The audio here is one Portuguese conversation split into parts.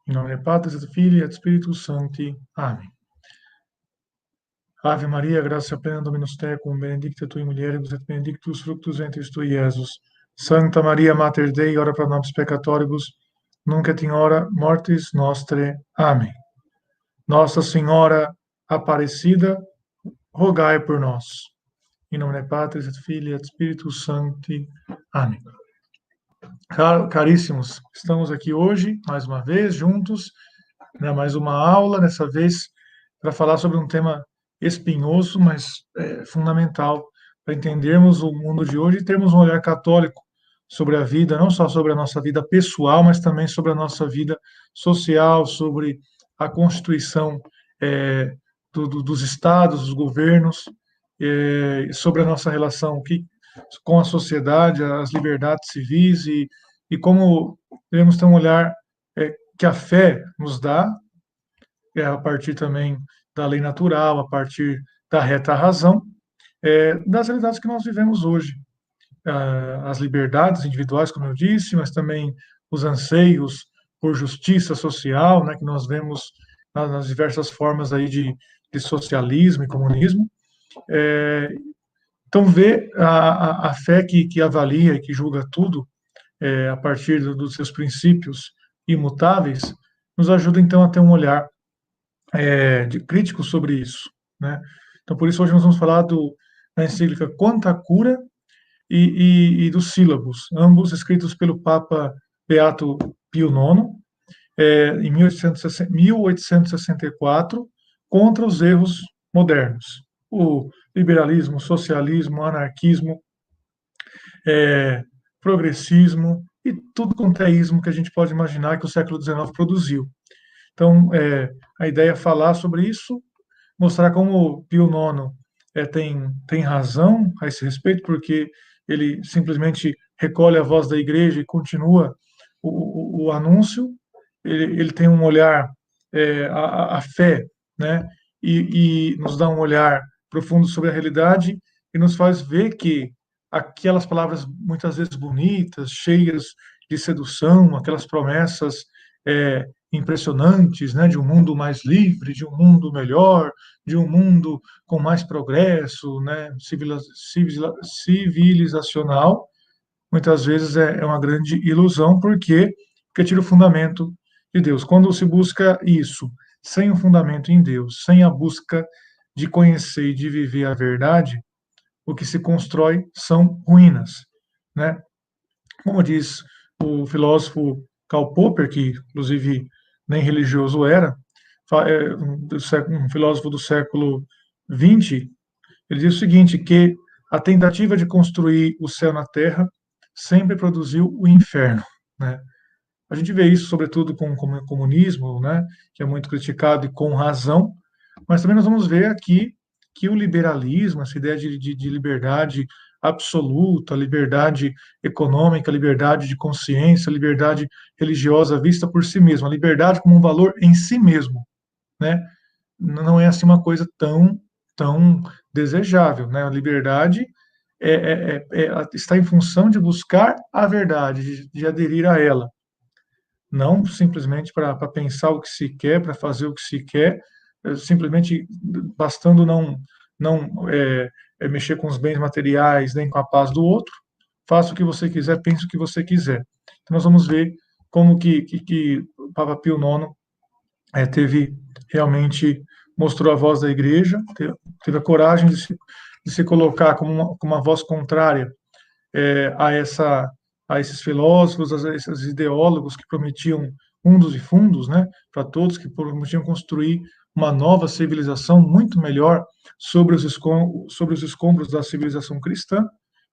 Em nome do Patris et Filii et Spiritus Sancti. Amém. Ave Maria, gratia plena Dominus tecum, benedicta tui mulieribus et benedictus fructus ventris tui, Iesus. Santa Maria, Mater Dei, ora pro nobis peccatoribus, nunc et in hora mortis nostre. Amém. Nossa Senhora Aparecida, rogai por nós. Em nome do Patris et Filii et Spiritus Sancti. Amém. Caríssimos, estamos aqui hoje, mais uma vez, juntos, mais uma aula, dessa vez, para falar sobre um tema espinhoso, mas fundamental para entendermos o mundo de hoje e termos um olhar católico sobre a vida, não só sobre a nossa vida pessoal, mas também sobre a nossa vida social, sobre a constituição dos estados, dos governos, sobre a nossa relação com a sociedade, as liberdades civis e como devemos ter um olhar que a fé nos dá, a partir também da lei natural, a partir da reta razão, das realidades que nós vivemos hoje. As liberdades individuais, como eu disse, mas também os anseios por justiça social, né, que nós vemos nas diversas formas aí de socialismo e comunismo. Então, ver a fé que avalia e que julga tudo a partir dos seus princípios imutáveis, nos ajuda, então, a ter um olhar crítico sobre isso, né? Então, por isso, hoje nós vamos falar da encíclica Quanta Cura e dos sílabos, ambos escritos pelo Papa Beato Pio IX, em 1864, contra os erros modernos. O liberalismo, o socialismo, o anarquismo, progressismo e tudo quanto é ismo que a gente pode imaginar que o século XIX produziu. Então, a ideia é falar sobre isso, mostrar como Pio IX tem razão a esse respeito, porque ele simplesmente recolhe a voz da igreja e continua o anúncio. Ele tem um olhar, a fé, né? E nos dá um olhar profundo sobre a realidade e nos faz ver que aquelas palavras muitas vezes bonitas, cheias de sedução, aquelas promessas impressionantes, né, de um mundo mais livre, de um mundo melhor, de um mundo com mais progresso, né, civilizacional, muitas vezes é uma grande ilusão, porque tira o fundamento de Deus. Quando se busca isso, sem o fundamento em Deus, sem a busca de conhecer e de viver a verdade, o que se constrói são ruínas, né? Como diz o filósofo Karl Popper, que inclusive nem religioso era, um filósofo do século XX, ele diz o seguinte, que a tentativa de construir o céu na terra sempre produziu o inferno, né? A gente vê isso, sobretudo, com o comunismo, né, que é muito criticado e com razão, mas também nós vamos ver aqui que o liberalismo, essa ideia de liberdade absoluta, liberdade econômica, liberdade de consciência, liberdade religiosa vista por si mesma, a liberdade como um valor em si mesmo, né, não é assim uma coisa tão desejável, né? A liberdade está em função de buscar a verdade, de aderir a ela, não simplesmente para pensar o que se quer, para fazer o que se quer, simplesmente bastando não mexer com os bens materiais, nem com a paz do outro, faça o que você quiser, pense o que você quiser. Então nós vamos ver como que o Papa Pio IX realmente mostrou a voz da igreja, teve a coragem de se colocar como uma voz contrária a esses filósofos, a esses ideólogos que prometiam mundos e fundos, né, para todos, que prometiam construir uma nova civilização muito melhor sobre os escombros da civilização cristã.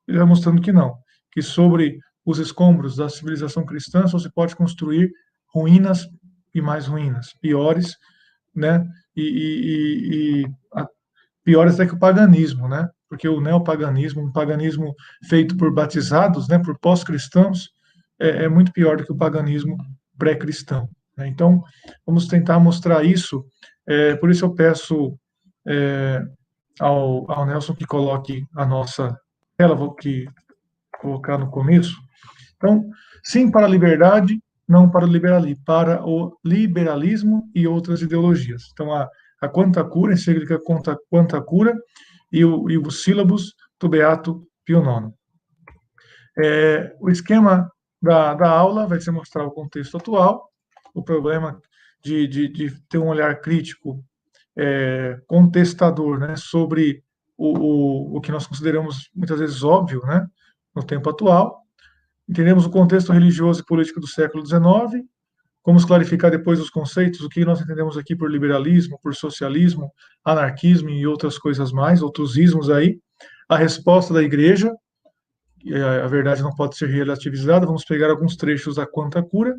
Ele vai mostrando que não, que sobre os escombros da civilização cristã só se pode construir ruínas e mais ruínas, piores, né, piores até que o paganismo, né? Porque o neopaganismo, um paganismo feito por batizados, né, por pós-cristãos, é muito pior do que o paganismo pré-cristão, né? Então, vamos tentar mostrar isso. Por isso eu peço ao Nelson que coloque a nossa tela, vou colocar no começo. Então, sim para a liberdade, não para o liberalismo e outras ideologias. Então, a Quanta Cura, encíclica Quanta Cura, e o Sílabus do Beato Pio IX. O esquema da aula vai ser mostrar o contexto atual, o problema de ter um olhar crítico, contestador, né, sobre o que nós consideramos muitas vezes óbvio, né, no tempo atual. Entendemos o contexto religioso e político do século XIX, vamos clarificar depois os conceitos, o que nós entendemos aqui por liberalismo, por socialismo, anarquismo e outras coisas mais, outros ismos aí, a resposta da igreja, e a verdade não pode ser relativizada, vamos pegar alguns trechos da Quanta Cura,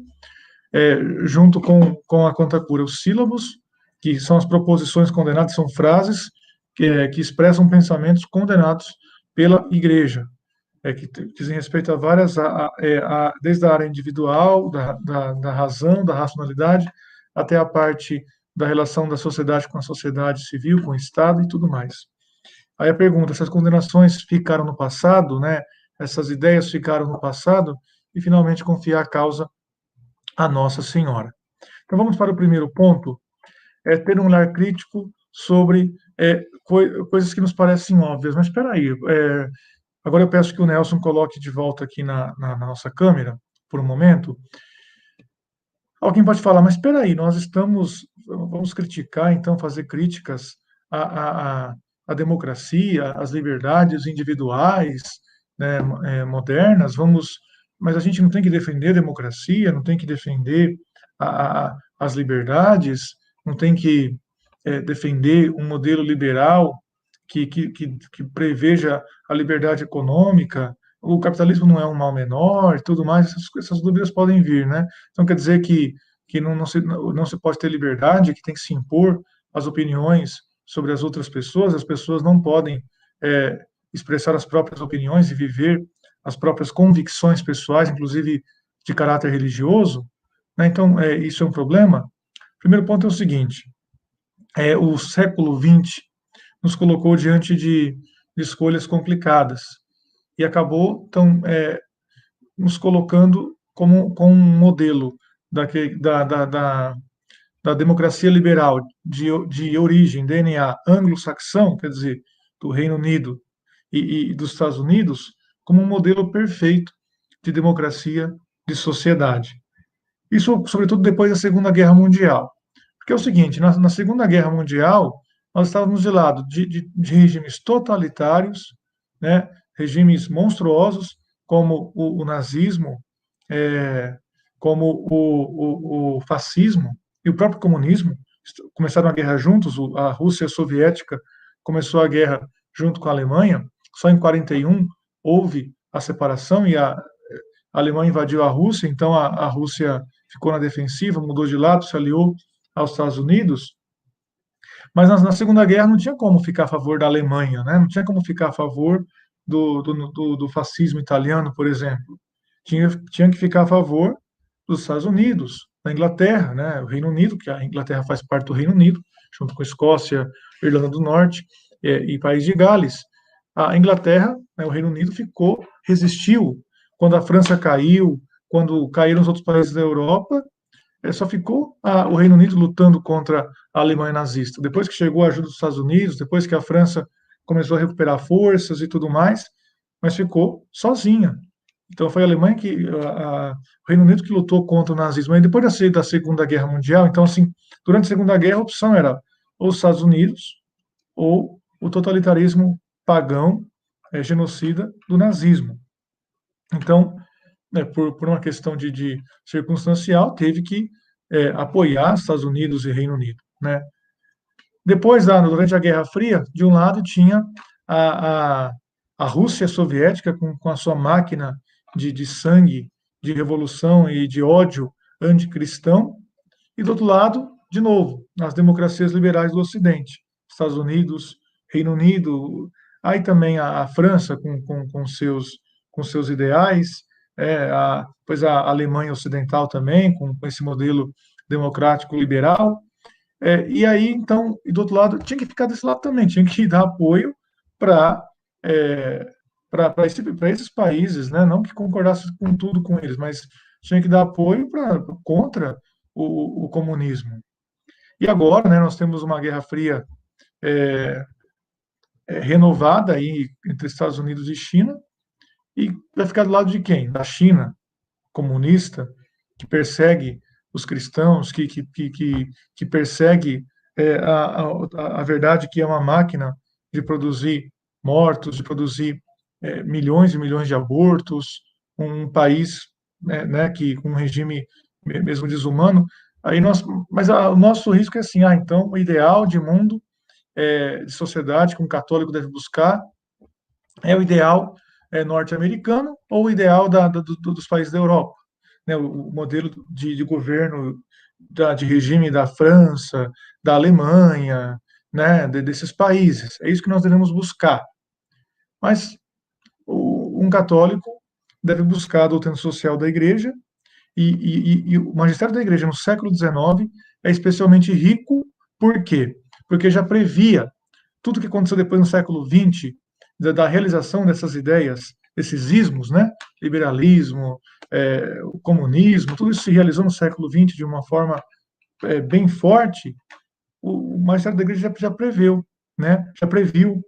junto com a Quanta Cura, os sílabos, que são as proposições condenadas, são frases que expressam pensamentos condenados pela igreja, que dizem respeito a várias, desde a área individual, da razão, da racionalidade, até a parte da relação da sociedade com a sociedade civil, com o Estado e tudo mais. Aí a pergunta, essas condenações ficaram no passado, né? Essas ideias ficaram no passado, e finalmente confiar a causa a Nossa Senhora. Então vamos para o primeiro ponto, ter um olhar crítico sobre coisas que nos parecem óbvias, mas espera aí, agora eu peço que o Nelson coloque de volta aqui na nossa câmera, por um momento. Alguém pode falar, mas espera aí, vamos criticar, então, fazer críticas à democracia, às liberdades individuais, né, modernas, mas a gente não tem que defender a democracia, não tem que defender as liberdades, não tem que defender um modelo liberal que preveja a liberdade econômica, o capitalismo não é um mal menor, e tudo mais, essas dúvidas podem vir, né? Então quer dizer que não se pode ter liberdade, que tem que se impor as opiniões sobre as outras pessoas, as pessoas não podem expressar as próprias opiniões e viver as próprias convicções pessoais, inclusive de caráter religioso, né? Então isso é um problema. O primeiro ponto é o seguinte: o século XX nos colocou diante de escolhas complicadas e acabou então nos colocando como um modelo da democracia liberal de origem, DNA anglo-saxão, quer dizer, do Reino Unido e dos Estados Unidos, como um modelo perfeito de democracia, de sociedade. Isso, sobretudo, depois da Segunda Guerra Mundial. Porque é o seguinte, na Segunda Guerra Mundial, nós estávamos de lado de regimes totalitários, né, regimes monstruosos, como o nazismo, como o fascismo e o próprio comunismo. Começaram a guerra juntos, a Rússia soviética começou a guerra junto com a Alemanha, só em 41 houve a separação e a Alemanha invadiu a Rússia, então a Rússia ficou na defensiva, mudou de lado, se aliou aos Estados Unidos, mas na Segunda Guerra não tinha como ficar a favor da Alemanha, né? Não tinha como ficar a favor do fascismo italiano, por exemplo. Tinha que ficar a favor dos Estados Unidos, da Inglaterra, né? O Reino Unido, que a Inglaterra faz parte do Reino Unido, junto com a Escócia, Irlanda do Norte e País de Gales. A Inglaterra, né, o Reino Unido resistiu quando a França caiu, quando caíram os outros países da Europa, só ficou o Reino Unido lutando contra a Alemanha nazista. Depois que chegou a ajuda dos Estados Unidos, depois que a França começou a recuperar forças e tudo mais, mas ficou sozinha. Então foi a Alemanha o Reino Unido que lutou contra o nazismo. E depois da Segunda Guerra Mundial, então assim, durante a Segunda Guerra a opção era ou os Estados Unidos ou o totalitarismo pagão, genocida do nazismo. Então, né, por uma questão de circunstancial, teve que apoiar Estados Unidos e Reino Unido, né? Depois, durante a Guerra Fria, de um lado tinha a, a, a Rússia soviética com a sua máquina de sangue, de revolução e de ódio anticristão, e do outro lado, de novo, as democracias liberais do Ocidente, Estados Unidos, Reino Unido, aí também a França com seus ideais, depois a Alemanha Ocidental também, com esse modelo democrático liberal, e aí, então, e do outro lado, tinha que ficar desse lado também, tinha que dar apoio para para esses países, né, não que concordasse com tudo com eles, mas tinha que dar apoio contra o comunismo. E agora, né, nós temos uma Guerra Fria é, renovada aí entre Estados Unidos e China, e vai ficar do lado de quem? Da China comunista, que persegue os cristãos, que persegue a verdade, que é uma máquina de produzir mortos, de produzir milhões e milhões de abortos, um país né, que com um regime mesmo desumano. Aí mas o nosso risco é assim, então o ideal de mundo, de sociedade que um católico deve buscar é o ideal norte-americano ou o ideal dos países da Europa, né? O modelo de governo, de regime da França, da Alemanha, né? Desses países. É isso que nós devemos buscar. Mas um católico deve buscar a doutrina social da Igreja, e o magistério da Igreja no século XIX é especialmente rico. Por quê? Porque já previa tudo que aconteceu depois no século XX, da realização dessas ideias, desses ismos, né? Liberalismo, o comunismo, tudo isso se realizou no século XX de uma forma bem forte. O magistério da Igreja já preveu, né? Já previu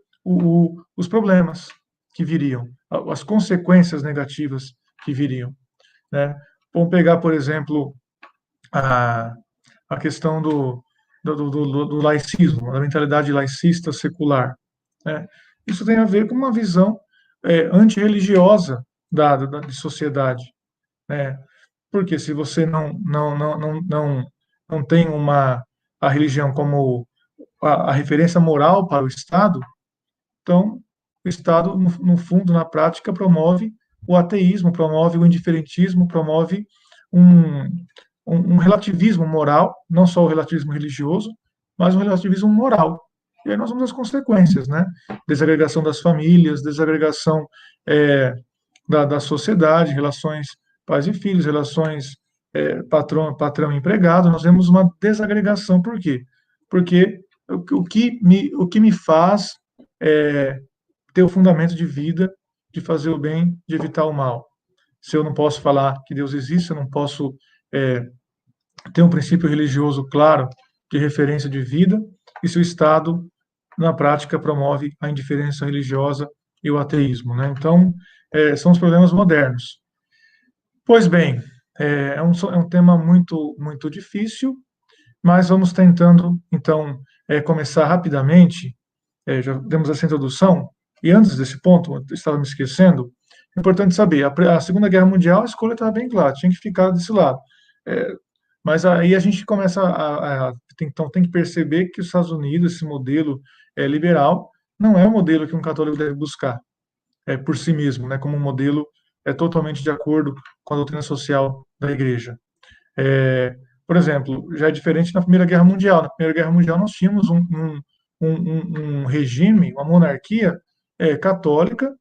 os problemas que viriam, as consequências negativas que viriam, né? Vamos pegar, por exemplo, a, a questão do laicismo, da mentalidade laicista secular, né? Isso tem a ver com uma visão antirreligiosa de sociedade, né? Porque se você não tem a religião como a referência moral para o Estado, então o Estado, no fundo, na prática, promove o ateísmo, promove o indiferentismo, promove um, um relativismo moral, não só o relativismo religioso, mas um relativismo moral. E aí nós vamos às consequências, né? Desagregação das famílias, desagregação é, da sociedade, relações pais e filhos, relações patrão e empregado. Nós vemos uma desagregação. Por quê? Porque o que me faz é, ter o fundamento de vida, de fazer o bem, de evitar o mal. Se eu não posso falar que Deus existe, eu não posso é, ter um princípio religioso claro de referência de vida, e se o Estado, na prática, promove a indiferença religiosa e o ateísmo, né? Então, são os problemas modernos. Pois bem, é um tema muito difícil, mas vamos tentando, então, começar rapidamente. Já demos essa introdução, e antes desse ponto, eu estava me esquecendo, é importante saber, a Segunda Guerra Mundial, a escolha estava bem clara, tinha que ficar desse lado. É, mas aí a gente começa então tem que perceber que os Estados Unidos, esse modelo liberal, não é o modelo que um católico deve buscar por si mesmo, né, como um modelo totalmente de acordo com a doutrina social da Igreja. Por exemplo, já é diferente na Primeira Guerra Mundial. Na Primeira Guerra Mundial nós tínhamos um regime, uma monarquia católica,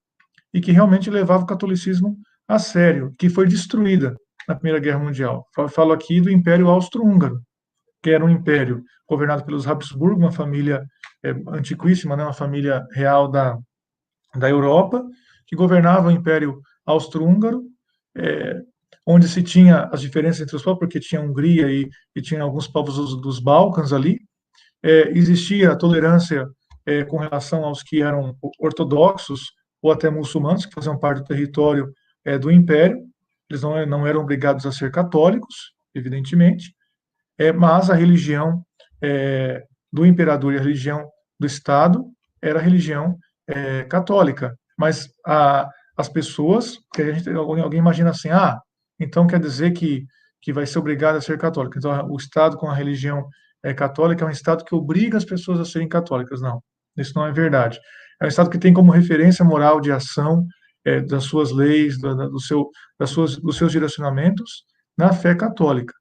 e que realmente levava o catolicismo a sério, que foi destruída na Primeira Guerra Mundial. Falo aqui do Império Austro-Húngaro, que era um império governado pelos Habsburgo, uma família antiquíssima, né, uma família real da Europa, que governava o Império Austro-Húngaro, é, onde se tinha as diferenças entre os povos, porque tinha a Hungria e tinha alguns povos dos Balcãs ali. Existia a tolerância com relação aos que eram ortodoxos ou até muçulmanos, que faziam parte do território do Império. Eles não eram obrigados a ser católicos, evidentemente, mas a religião do imperador e a religião do Estado era a religião católica. Mas as pessoas, que alguém imagina assim, então quer dizer que vai ser obrigado a ser católico. Então, o Estado com a religião católica é um Estado que obriga as pessoas a serem católicas. Não, isso não é verdade. É um Estado que tem como referência moral de ação das suas leis, dos seus direcionamentos na fé católica,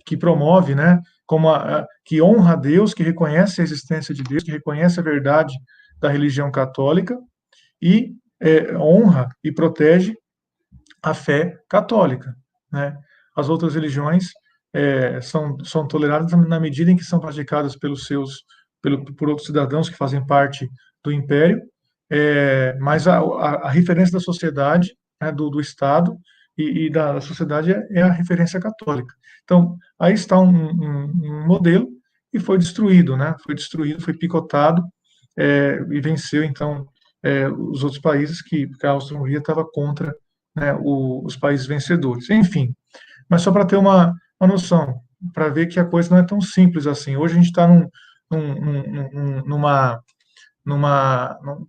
que promove, né, que honra a Deus, que reconhece a existência de Deus, que reconhece a verdade da religião católica e honra e protege a fé católica, né? As outras religiões são toleradas na medida em que são praticadas por outros cidadãos que fazem parte do império, mas a referência da sociedade, né, do Estado e da sociedade é a referência católica. Então, aí está um modelo e foi destruído, né? Foi destruído, foi picotado e venceu, então, os outros países que a Áustria-Hungria estava contra, né, os países vencedores. Enfim, mas só para ter uma noção, para ver que a coisa não é tão simples assim. Hoje a gente está num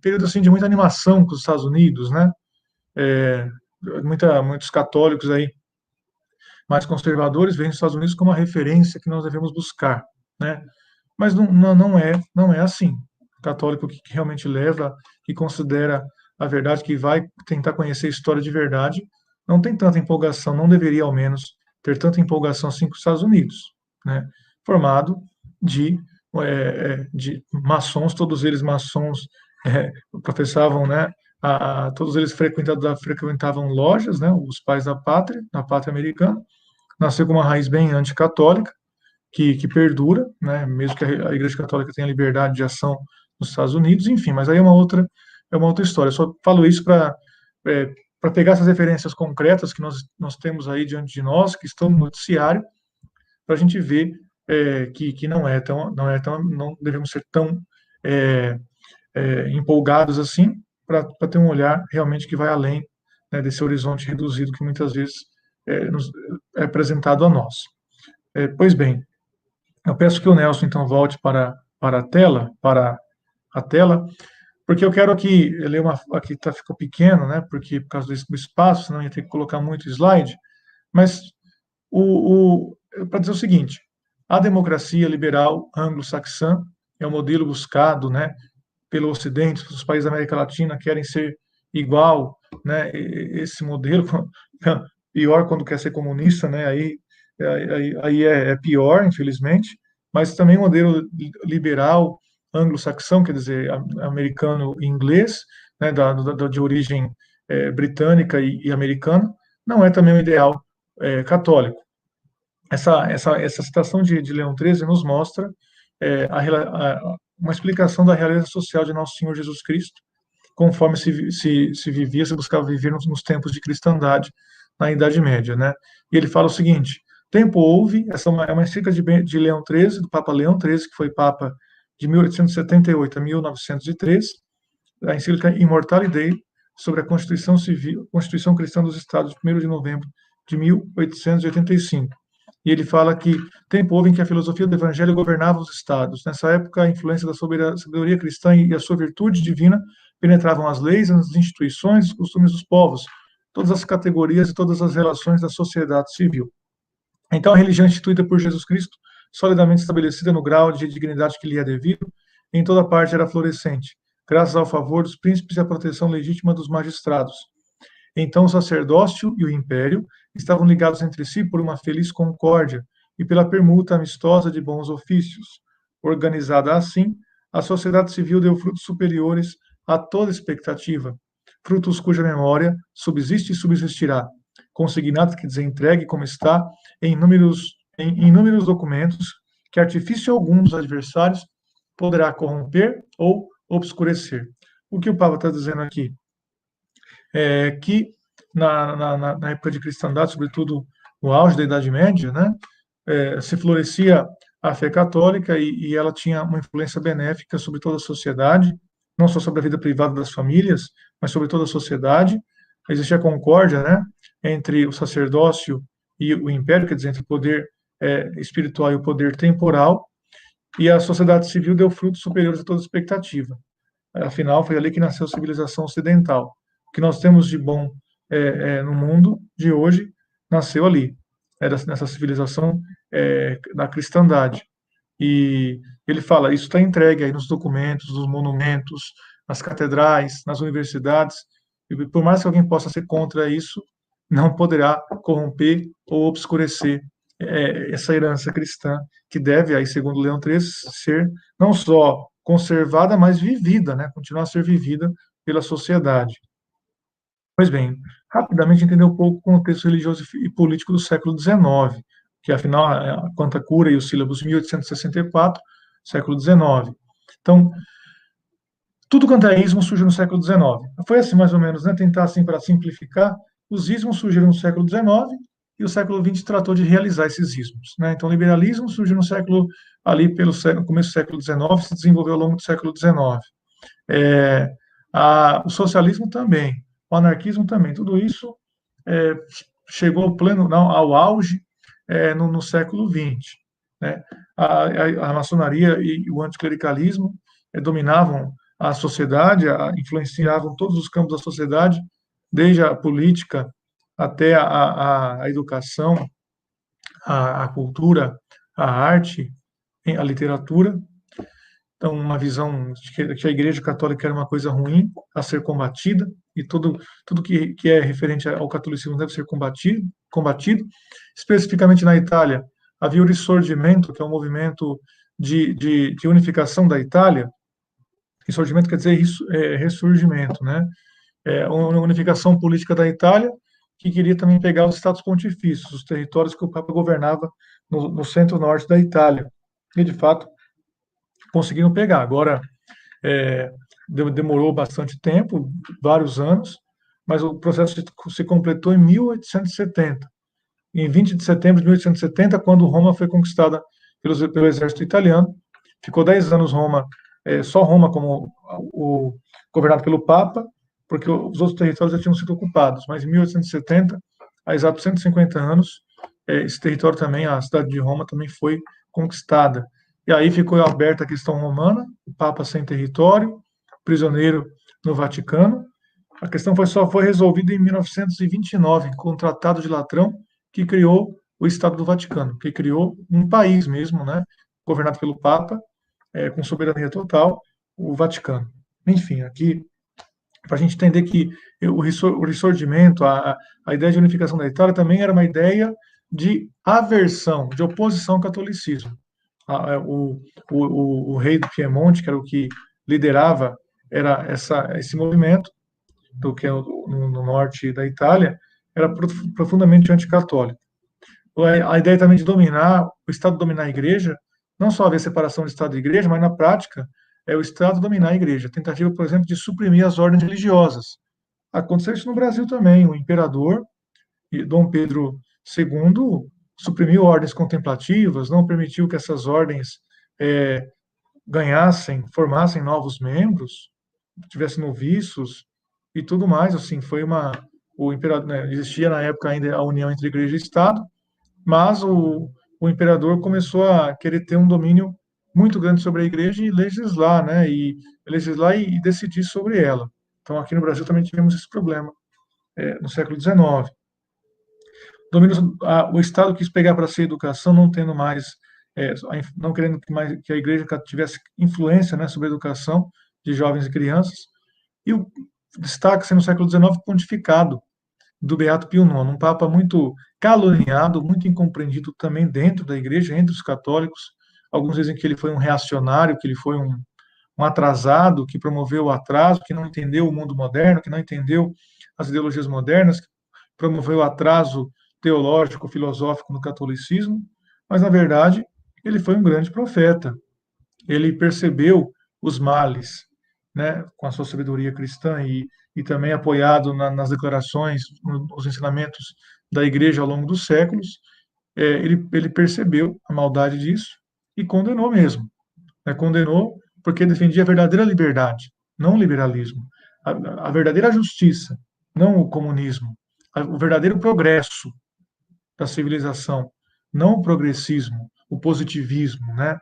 período assim de muita animação com os Estados Unidos, né? É, muitos católicos aí mais conservadores veem os Estados Unidos como a referência que nós devemos buscar, né? Mas não é assim. O católico que realmente leva, que considera a verdade, que vai tentar conhecer a história de verdade, não tem tanta empolgação, não deveria ao menos ter tanta empolgação assim com os Estados Unidos, né? Formado de de maçons, todos eles maçons, é, professavam, né? Todos eles frequentavam lojas, né? Os pais da pátria americana, nasceu com uma raiz bem anticatólica, que perdura, né, mesmo que a Igreja Católica tenha liberdade de ação nos Estados Unidos, enfim, mas aí é uma outra história. Eu só falo isso para pegar essas referências concretas que nós temos aí diante de nós, que estão no noticiário, para a gente ver que não devemos ser tão é, empolgados assim, para ter um olhar realmente que vai além, né, desse horizonte reduzido que muitas vezes é apresentado a nós. Pois bem, eu peço que o Nelson então volte para a tela, porque eu quero aqui ler aqui ficou pequeno, né? Porque por causa do espaço, senão ia ter que colocar muito slide. Mas para dizer o seguinte, a democracia liberal anglo-saxã é o modelo buscado, né, pelo Ocidente. Os países da América Latina querem ser igual, né? Esse modelo pior quando quer ser comunista, né? Aí é pior, infelizmente. Mas também o modelo liberal anglo-saxão, quer dizer, americano e inglês, né? De origem britânica e americana, não é também o ideal católico. Essa citação de Leão XIII nos mostra uma explicação da realeza social de Nosso Senhor Jesus Cristo, conforme se buscava viver nos tempos de cristandade, na Idade Média, né? E ele fala o seguinte: tempo houve, essa é uma encíclica de Leão XIII, do Papa Leão XIII, que foi Papa de 1878 a 1903, a encíclica Immortale Dei, sobre a Constituição Civil, Constituição Cristã dos Estados, de 1º de novembro de 1885. E ele fala que tempo houve em que a filosofia do Evangelho governava os estados. Nessa época, a influência da sabedoria cristã e a sua virtude divina penetravam as leis, as instituições e os costumes dos povos, todas as categorias e todas as relações da sociedade civil. Então, a religião instituída por Jesus Cristo, solidamente estabelecida no grau de dignidade que lhe é devido, em toda parte era florescente, graças ao favor dos príncipes e à proteção legítima dos magistrados. Então o sacerdócio e o império estavam ligados entre si por uma feliz concórdia e pela permuta amistosa de bons ofícios. Organizada assim, a sociedade civil deu frutos superiores a toda expectativa, frutos cuja memória subsiste e subsistirá, consignado que desentregue como está em inúmeros documentos que artifício algum dos adversários poderá corromper ou obscurecer. O que o Papa está dizendo aqui? Que na época de cristandade, sobretudo no auge da Idade Média, né, se florescia a fé católica e ela tinha uma influência benéfica sobre toda a sociedade, não só sobre a vida privada das famílias, mas sobre toda a sociedade. Existia a concórdia, né, entre o sacerdócio e o império, quer dizer, entre o poder espiritual e o poder temporal, e a sociedade civil deu frutos superiores a toda expectativa. Afinal, foi ali que nasceu a civilização ocidental. O que nós temos de bom no mundo de hoje nasceu ali, nessa civilização da cristandade. E ele fala, isso está entregue aí nos documentos, nos monumentos, nas catedrais, nas universidades, e por mais que alguém possa ser contra isso, não poderá corromper ou obscurecer essa herança cristã, que deve, aí, segundo Leão XIII, ser não só conservada, mas vivida, né? Continuar a ser vivida pela sociedade. Pois bem, rapidamente entender um pouco o contexto religioso e político do século XIX, que afinal a Quanta Cura e os sílabos 1864, século XIX. Então, tudo quanto é ismo surgiu no século XIX. Foi assim, mais ou menos, né? Tentar, assim, para simplificar, os ismos surgiram no século XIX e o século XX tratou de realizar esses ismos, né? Então, o liberalismo surgiu no século, ali pelo começo do século XIX, se desenvolveu ao longo do século XIX. É, o socialismo também, o anarquismo também, tudo isso é, chegou ao pleno, não, ao auge no século XX. Né? A maçonaria e o anticlericalismo dominavam a sociedade, influenciavam todos os campos da sociedade, desde a política até a educação, a cultura, a arte, a literatura. Então, uma visão de que a Igreja Católica era uma coisa ruim a ser combatida, e tudo que é referente ao catolicismo deve ser combatido. Especificamente na Itália, havia o Risorgimento, que é um movimento de unificação da Itália. Risorgimento quer dizer ressurgimento, né? É uma unificação política da Itália, que queria também pegar os Estados Pontifícios, os territórios que o Papa governava no centro-norte da Itália. E, de fato, conseguiram pegar. Agora, é, demorou bastante tempo, vários anos, mas o processo se completou em 1870. Em 20 de setembro de 1870, quando Roma foi conquistada pelo exército italiano, ficou 10 anos Roma, só Roma como governado pelo Papa, porque os outros territórios já tinham sido ocupados. Mas em 1870, há exatos 150 anos, esse território também, a cidade de Roma, também foi conquistada. E aí ficou aberta a questão romana, o Papa sem território, prisioneiro no Vaticano. A questão só foi resolvida em 1929, com o Tratado de Latrão, que criou o Estado do Vaticano, que criou um país mesmo, né, governado pelo Papa, com soberania total, o Vaticano. Enfim, aqui, para a gente entender que o ressurgimento, a ideia de unificação da Itália também era uma ideia de aversão, de oposição ao catolicismo. O rei do Piemonte, que era o que liderava esse movimento, do que é no norte da Itália, era profundamente anticatólico. A ideia também de dominar, o Estado dominar a igreja, não só haver separação de Estado e igreja, mas na prática é o Estado dominar a igreja. Tentativa, por exemplo, de suprimir as ordens religiosas. Aconteceu isso no Brasil também. O imperador, Dom Pedro II, suprimiu ordens contemplativas, não permitiu que essas ordens formassem novos membros, tivessem noviços e tudo mais. Assim, o imperador, né, existia na época ainda a união entre igreja e Estado, mas o imperador começou a querer ter um domínio muito grande sobre a igreja e legislar, né? E decidir sobre ela. Então, aqui no Brasil também tivemos esse problema no século XIX. O Estado quis pegar para si a educação, não tendo mais, não querendo que a igreja tivesse influência, né, sobre a educação de jovens e crianças. E destaca-se no século XIX o pontificado do Beato Pio IX, um papa muito caluniado, muito incompreendido também dentro da igreja, entre os católicos. Alguns dizem que ele foi um reacionário, que ele foi um atrasado, que promoveu o atraso, que não entendeu o mundo moderno, que não entendeu as ideologias modernas, que promoveu o atraso teológico, filosófico no catolicismo, mas, na verdade, ele foi um grande profeta. Ele percebeu os males, né, com a sua sabedoria cristã e também apoiado nas declarações, nos ensinamentos da igreja ao longo dos séculos, ele percebeu a maldade disso e condenou mesmo. Né, condenou porque defendia a verdadeira liberdade, não o liberalismo, a verdadeira justiça, não o comunismo, o verdadeiro progresso da civilização, não o progressismo, o positivismo, né?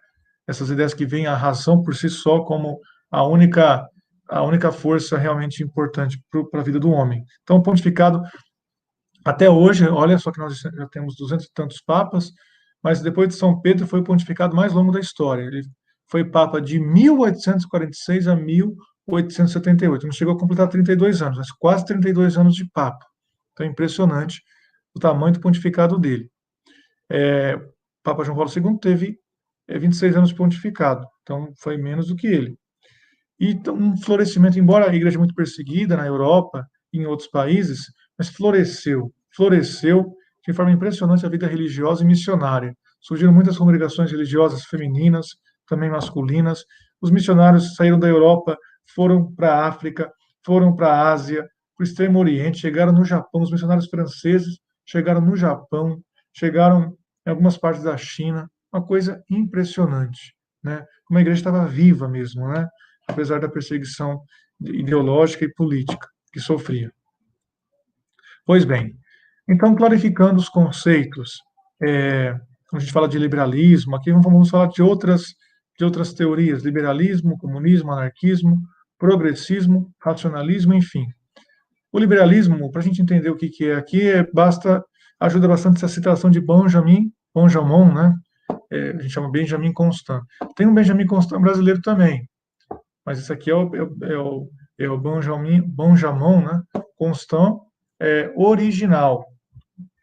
Essas ideias que veem a razão por si só como a única força realmente importante para a vida do homem. Então, o pontificado, até hoje, olha só que nós já temos 200 e tantos papas, mas depois de São Pedro foi o pontificado mais longo da história. Ele foi papa de 1846 a 1878. Não chegou a completar 32 anos, mas quase 32 anos de papa. Então, é impressionante o tamanho do pontificado dele. Papa João Paulo II teve 26 anos de pontificado, então foi menos do que ele. E um florescimento, embora a igreja muito perseguida na Europa e em outros países, mas floresceu de forma impressionante a vida religiosa e missionária. Surgiram muitas congregações religiosas femininas, também masculinas. Os missionários saíram da Europa, foram para a África, foram para a Ásia, para o Extremo Oriente, chegaram no Japão, os missionários franceses chegaram no Japão, chegaram em algumas partes da China, uma coisa impressionante, né? Uma igreja estava viva mesmo, né? Apesar da perseguição ideológica e política que sofria. Pois bem, então, clarificando os conceitos, quando a gente fala de liberalismo, aqui vamos falar de outras teorias, liberalismo, comunismo, anarquismo, progressismo, racionalismo, enfim. O liberalismo, para a gente entender o que é aqui, ajuda bastante essa citação de Benjamin, né? A gente chama Benjamin Constant. Tem um Benjamin Constant brasileiro também, mas esse aqui é o Benjamin, né? Constant original.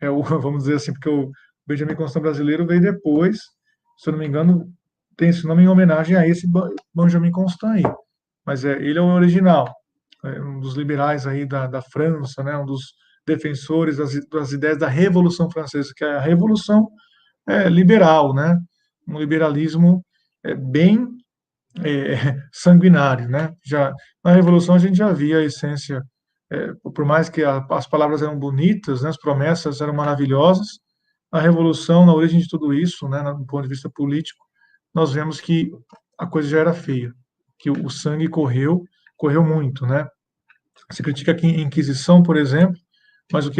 Vamos dizer assim, porque o Benjamin Constant brasileiro veio depois, se eu não me engano, tem esse nome em homenagem a esse Benjamin Constant aí. Mas ele é o original, um dos liberais aí da França, né? Um dos defensores das ideias da Revolução Francesa, que é a Revolução liberal, né? Um liberalismo bem sanguinário, né? Já na Revolução a gente já via a essência, por mais que as palavras eram bonitas, né? As promessas eram maravilhosas, na Revolução, na origem de tudo isso, né? Do ponto de vista político, nós vemos que a coisa já era feia, que o sangue correu muito, né? Se critica aqui a Inquisição, por exemplo, mas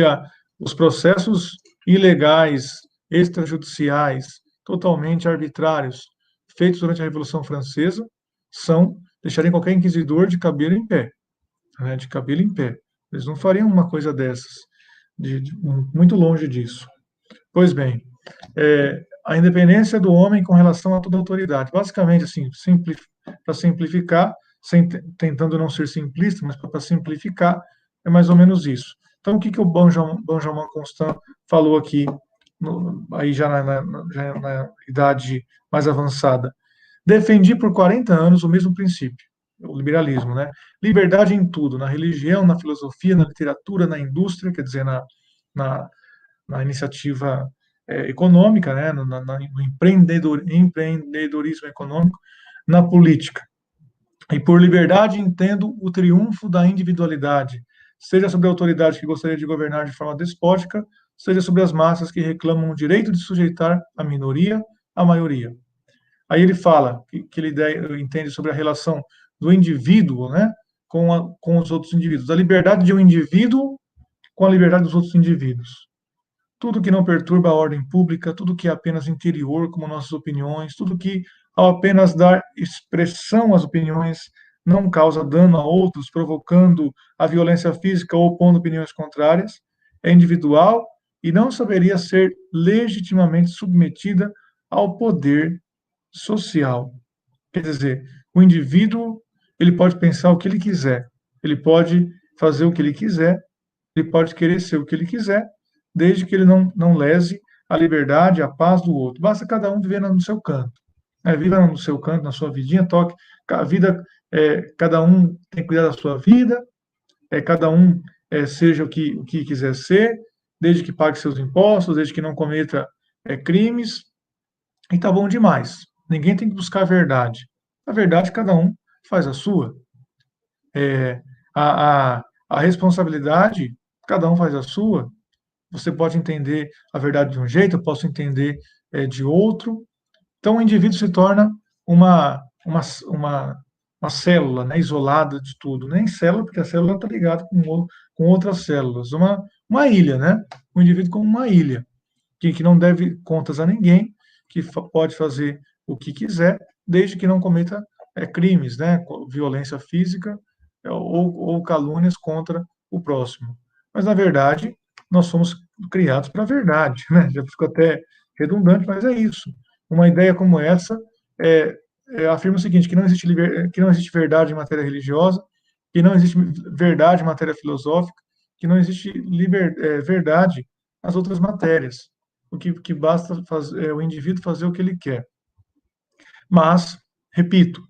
os processos ilegais, extrajudiciais, totalmente arbitrários, feitos durante a Revolução Francesa, deixariam qualquer inquisidor de cabelo em pé, né, de cabelo em pé. Eles não fariam uma coisa dessas, muito longe disso. Pois bem, a independência do homem com relação a toda autoridade. Basicamente, assim, para simplificar, tentando não ser simplista, mas para simplificar, é mais ou menos isso. Então, o que o Benjamin Constant falou aqui, aí já na idade mais avançada? Defendi por 40 anos o mesmo princípio, o liberalismo, né? Liberdade em tudo, na religião, na filosofia, na literatura, na indústria, quer dizer, na, na iniciativa econômica, né? No empreendedorismo econômico, na política. E por liberdade entendo o triunfo da individualidade, seja sobre a autoridade que gostaria de governar de forma despótica, seja sobre as massas que reclamam o direito de sujeitar a minoria à maioria. Aí ele fala que ele entende sobre a relação do indivíduo, né, com os outros indivíduos, a liberdade de um indivíduo com a liberdade dos outros indivíduos. Tudo que não perturba a ordem pública, tudo que é apenas interior, como nossas opiniões, tudo que, ao apenas dar expressão às opiniões, não causa dano a outros, provocando a violência física ou opondo opiniões contrárias, é individual e não saberia ser legitimamente submetida ao poder social. Quer dizer, o indivíduo ele pode pensar o que ele quiser, ele pode fazer o que ele quiser, ele pode querer ser o que ele quiser, desde que ele não lese a liberdade, a paz do outro. Basta cada um viver no seu canto. Viva no seu canto, na sua vidinha, toque. A vida, cada um tem que cuidar da sua vida, cada um seja o que quiser ser, desde que pague seus impostos, desde que não cometa crimes, e tá bom demais. Ninguém tem que buscar a verdade. A verdade, cada um faz a sua. A responsabilidade, cada um faz a sua. Você pode entender a verdade de um jeito, eu posso entender de outro. Então, o indivíduo se torna uma célula, né, isolada de tudo. Nem célula, porque a célula está ligada com outras células. Uma ilha, né? O indivíduo como uma ilha, que não deve contas a ninguém, que pode fazer o que quiser, desde que não cometa crimes, né, violência física ou calúnias contra o próximo. Mas, na verdade, nós somos criados para a verdade, né? Já ficou até redundante, mas é isso. Uma ideia como essa afirma o seguinte, que não existe verdade em matéria religiosa, que não existe verdade em matéria filosófica, que não existe verdade nas outras matérias. O que basta o indivíduo fazer o que ele quer. Mas, repito,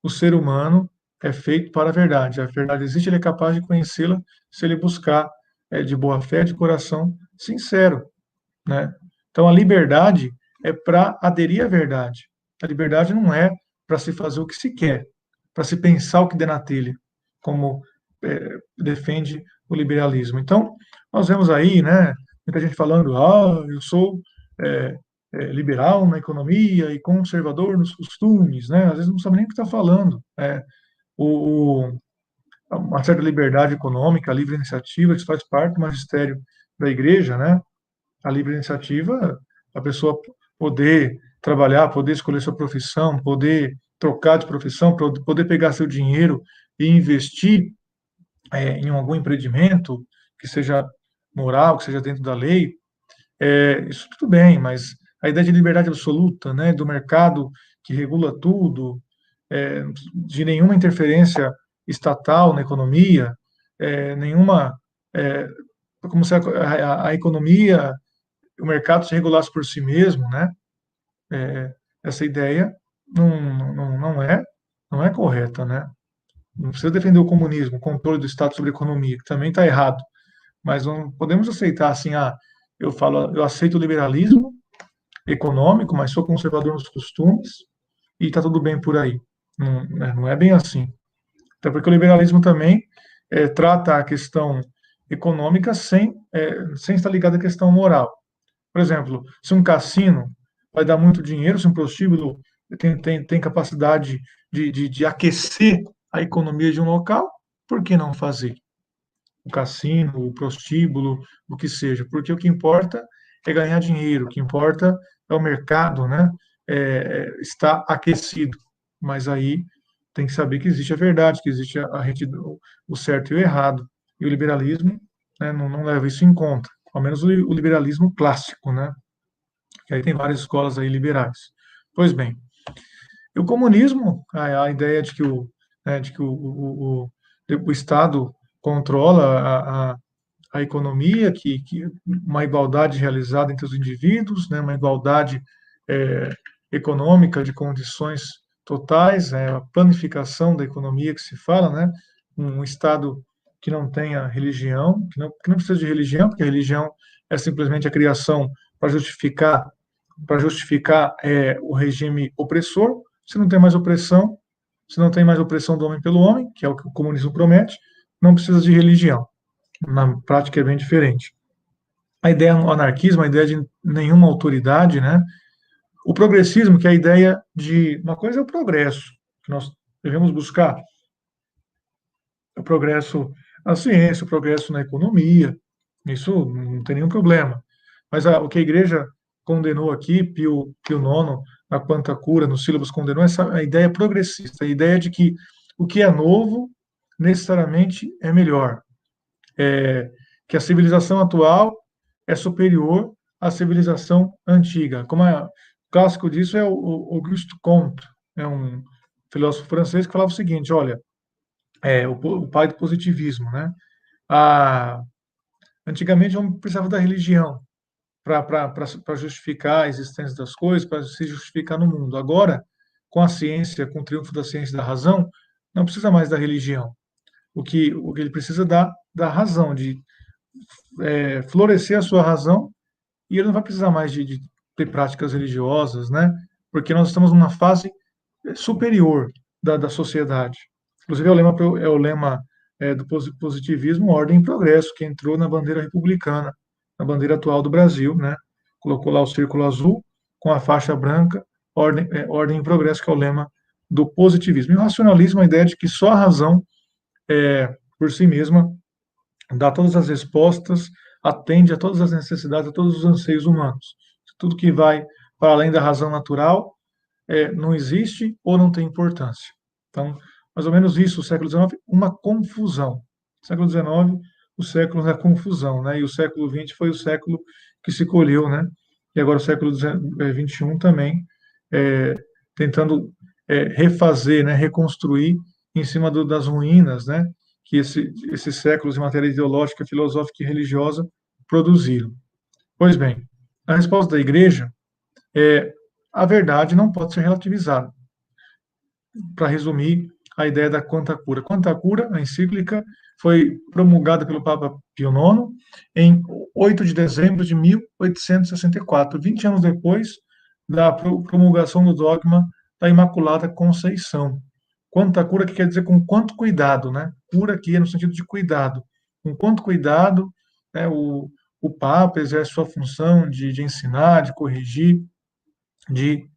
o ser humano é feito para a verdade. A verdade existe, ele é capaz de conhecê-la se ele buscar de boa fé, de coração sincero, né? Então, a liberdade é para aderir à verdade. A liberdade não é para se fazer o que se quer. para se pensar o que der na telha, como defende o liberalismo. Então, nós vemos aí, né, muita gente falando, eu sou é, liberal na economia e conservador nos costumes, né? Às vezes não sabe nem o que está falando. O, uma certa liberdade econômica, a livre iniciativa, isso faz parte do magistério da igreja, né? A livre iniciativa, a pessoa poder trabalhar, poder escolher sua profissão, poder trocar de profissão, poder pegar seu dinheiro e investir em algum empreendimento que seja moral, que seja dentro da lei, isso tudo bem, mas a ideia de liberdade absoluta, né, do mercado que regula tudo, de nenhuma interferência estatal na economia, nenhuma, é, como se a economia, o mercado se regulasse por si mesmo, né? Essa ideia não é correta, né? Não precisa defender o comunismo, o controle do Estado sobre a economia, que também está errado. Mas não podemos aceitar assim, eu aceito o liberalismo econômico, mas sou conservador nos costumes e está tudo bem por aí. Não, né, não é bem assim. Até porque o liberalismo também trata a questão econômica sem estar ligado à questão moral. Por exemplo, se um cassino vai dar muito dinheiro, se um prostíbulo tem capacidade de aquecer a economia de um local, por que não fazer? O cassino, o prostíbulo, o que seja, porque o que importa é ganhar dinheiro, o que importa é o mercado, né? Está aquecido, mas aí tem que saber que existe a verdade, que existe o certo e o errado, e o liberalismo, né, não leva isso em conta, ao menos o liberalismo clássico, né? Que aí tem várias escolas aí liberais. Pois bem, e o comunismo, a ideia de que o Estado controla a economia, que uma igualdade realizada entre os indivíduos, né, uma igualdade é, econômica de condições totais, a planificação da economia que se fala, né, um Estado que não tenha religião, que não precisa de religião, porque a religião é simplesmente a criação para justificar o regime opressor. Se não tem mais opressão, se não tem mais opressão do homem pelo homem, que é o que o comunismo promete, não precisa de religião. Na prática é bem diferente. A ideia do anarquismo, a ideia de nenhuma autoridade, né? O progressismo, que é a ideia de uma coisa é o progresso, que nós devemos buscar o progresso na ciência, o progresso na economia, isso não tem nenhum problema. Mas o que a igreja condenou aqui, Pio IX, na Quanta Cura, nos sílabos condenou, essa a ideia progressista, a ideia de que o que é novo necessariamente é melhor, que a civilização atual é superior à civilização antiga. O clássico disso é o Auguste Comte, é um filósofo francês que falava o seguinte, olha, o pai do positivismo, né? Antigamente, o homem precisava da religião para justificar a existência das coisas, para se justificar no mundo. Agora, com a ciência, com o triunfo da ciência e da razão, não precisa mais da religião. O que ele precisa da razão, de florescer a sua razão, e ele não vai precisar mais de ter práticas religiosas, né? Porque nós estamos numa fase superior da sociedade. Inclusive, é o lema do positivismo, ordem e progresso, que entrou na bandeira republicana, na bandeira atual do Brasil, né? Colocou lá o círculo azul com a faixa branca, ordem e progresso, que é o lema do positivismo. E o racionalismo, a ideia de que só a razão, por si mesma, dá todas as respostas, atende a todas as necessidades, a todos os anseios humanos. Tudo que vai para além da razão natural não existe ou não tem importância. Então, mais ou menos isso, o século XIX, uma confusão. O século XIX, o século da confusão, né? E o século XX foi o século que se colheu, né? E agora o século XXI também, tentando refazer, né? Reconstruir em cima das ruínas, né? Que esses séculos em matéria ideológica, filosófica e religiosa produziram. Pois bem, a resposta da igreja é: a verdade não pode ser relativizada. Para resumir, a ideia da Quanta Cura. Quanta Cura, a encíclica, foi promulgada pelo Papa Pio IX em 8 de dezembro de 1864, 20 anos depois da promulgação do dogma da Imaculada Conceição. Quanta cura, que quer dizer com quanto cuidado, né? Cura aqui é no sentido de cuidado. Com quanto cuidado, né, o Papa exerce sua função de ensinar, de corrigir, de,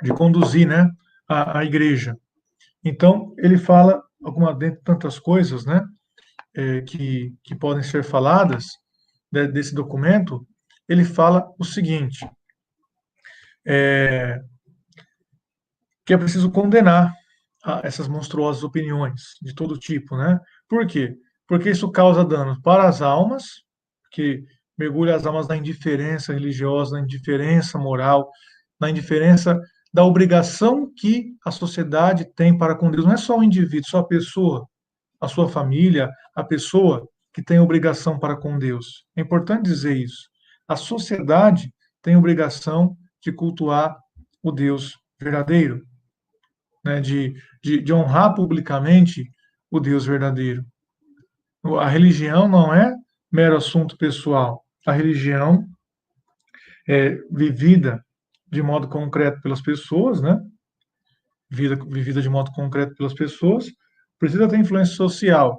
de conduzir, né, a igreja. Então, ele fala, dentre tantas coisas, né, que podem ser faladas, né, desse documento, ele fala o seguinte, que é preciso condenar essas monstruosas opiniões de todo tipo, né? Por quê? Porque isso causa danos para as almas, que mergulha as almas na indiferença religiosa, na indiferença moral, na indiferença da obrigação que a sociedade tem para com Deus. Não é só o indivíduo, só a pessoa, a sua família, a pessoa que tem obrigação para com Deus. É importante dizer isso. A sociedade tem obrigação de cultuar o Deus verdadeiro, né, de honrar publicamente o Deus verdadeiro. A religião não é mero assunto pessoal. A religião é vivida de modo concreto pelas pessoas, né? Vivida de modo concreto pelas pessoas, precisa ter influência social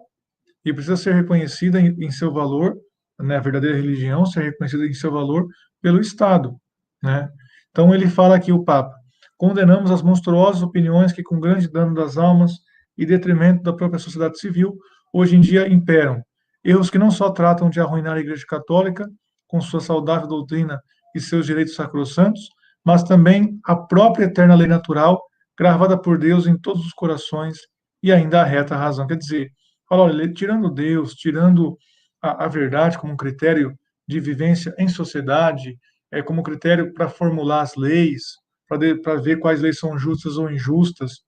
e precisa ser reconhecida em seu valor, né? A verdadeira religião ser reconhecida em seu valor pelo Estado, né? Então ele fala aqui o Papa: condenamos as monstruosas opiniões que, com grande dano das almas e detrimento da própria sociedade civil, hoje em dia imperam. Erros que não só tratam de arruinar a Igreja Católica, com sua saudável doutrina e seus direitos sacrossantos, mas também a própria eterna lei natural, gravada por Deus em todos os corações e ainda a reta razão. Quer dizer, fala, olha, tirando Deus, tirando a verdade como um critério de vivência em sociedade, como critério para formular as leis, para ver quais leis são justas ou injustas,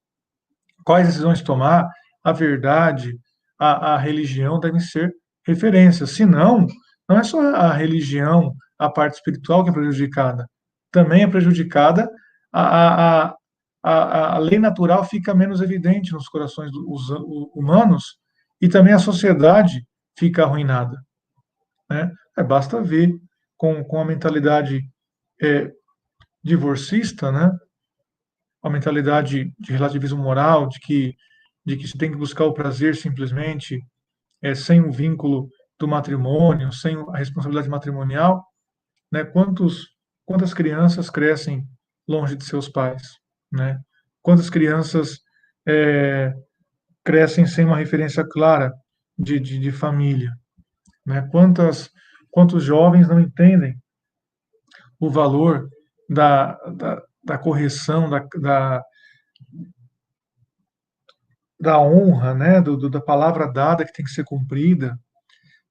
quais decisões tomar, a verdade, a religião devem ser referências. Senão, não é só a religião, a parte espiritual que é prejudicada, também é prejudicada a, a, a lei natural fica menos evidente nos corações dos humanos e também a sociedade fica arruinada, né? Basta ver com a mentalidade é, divorcista, né? A mentalidade de relativismo moral, de que se tem que buscar o prazer simplesmente sem o vínculo do matrimônio, sem a responsabilidade matrimonial, né? Quantas crianças crescem longe de seus pais, né? Quantas crianças é, crescem sem uma referência clara de família, né? Quantos jovens não entendem o valor da correção, da honra, né? Da palavra dada que tem que ser cumprida,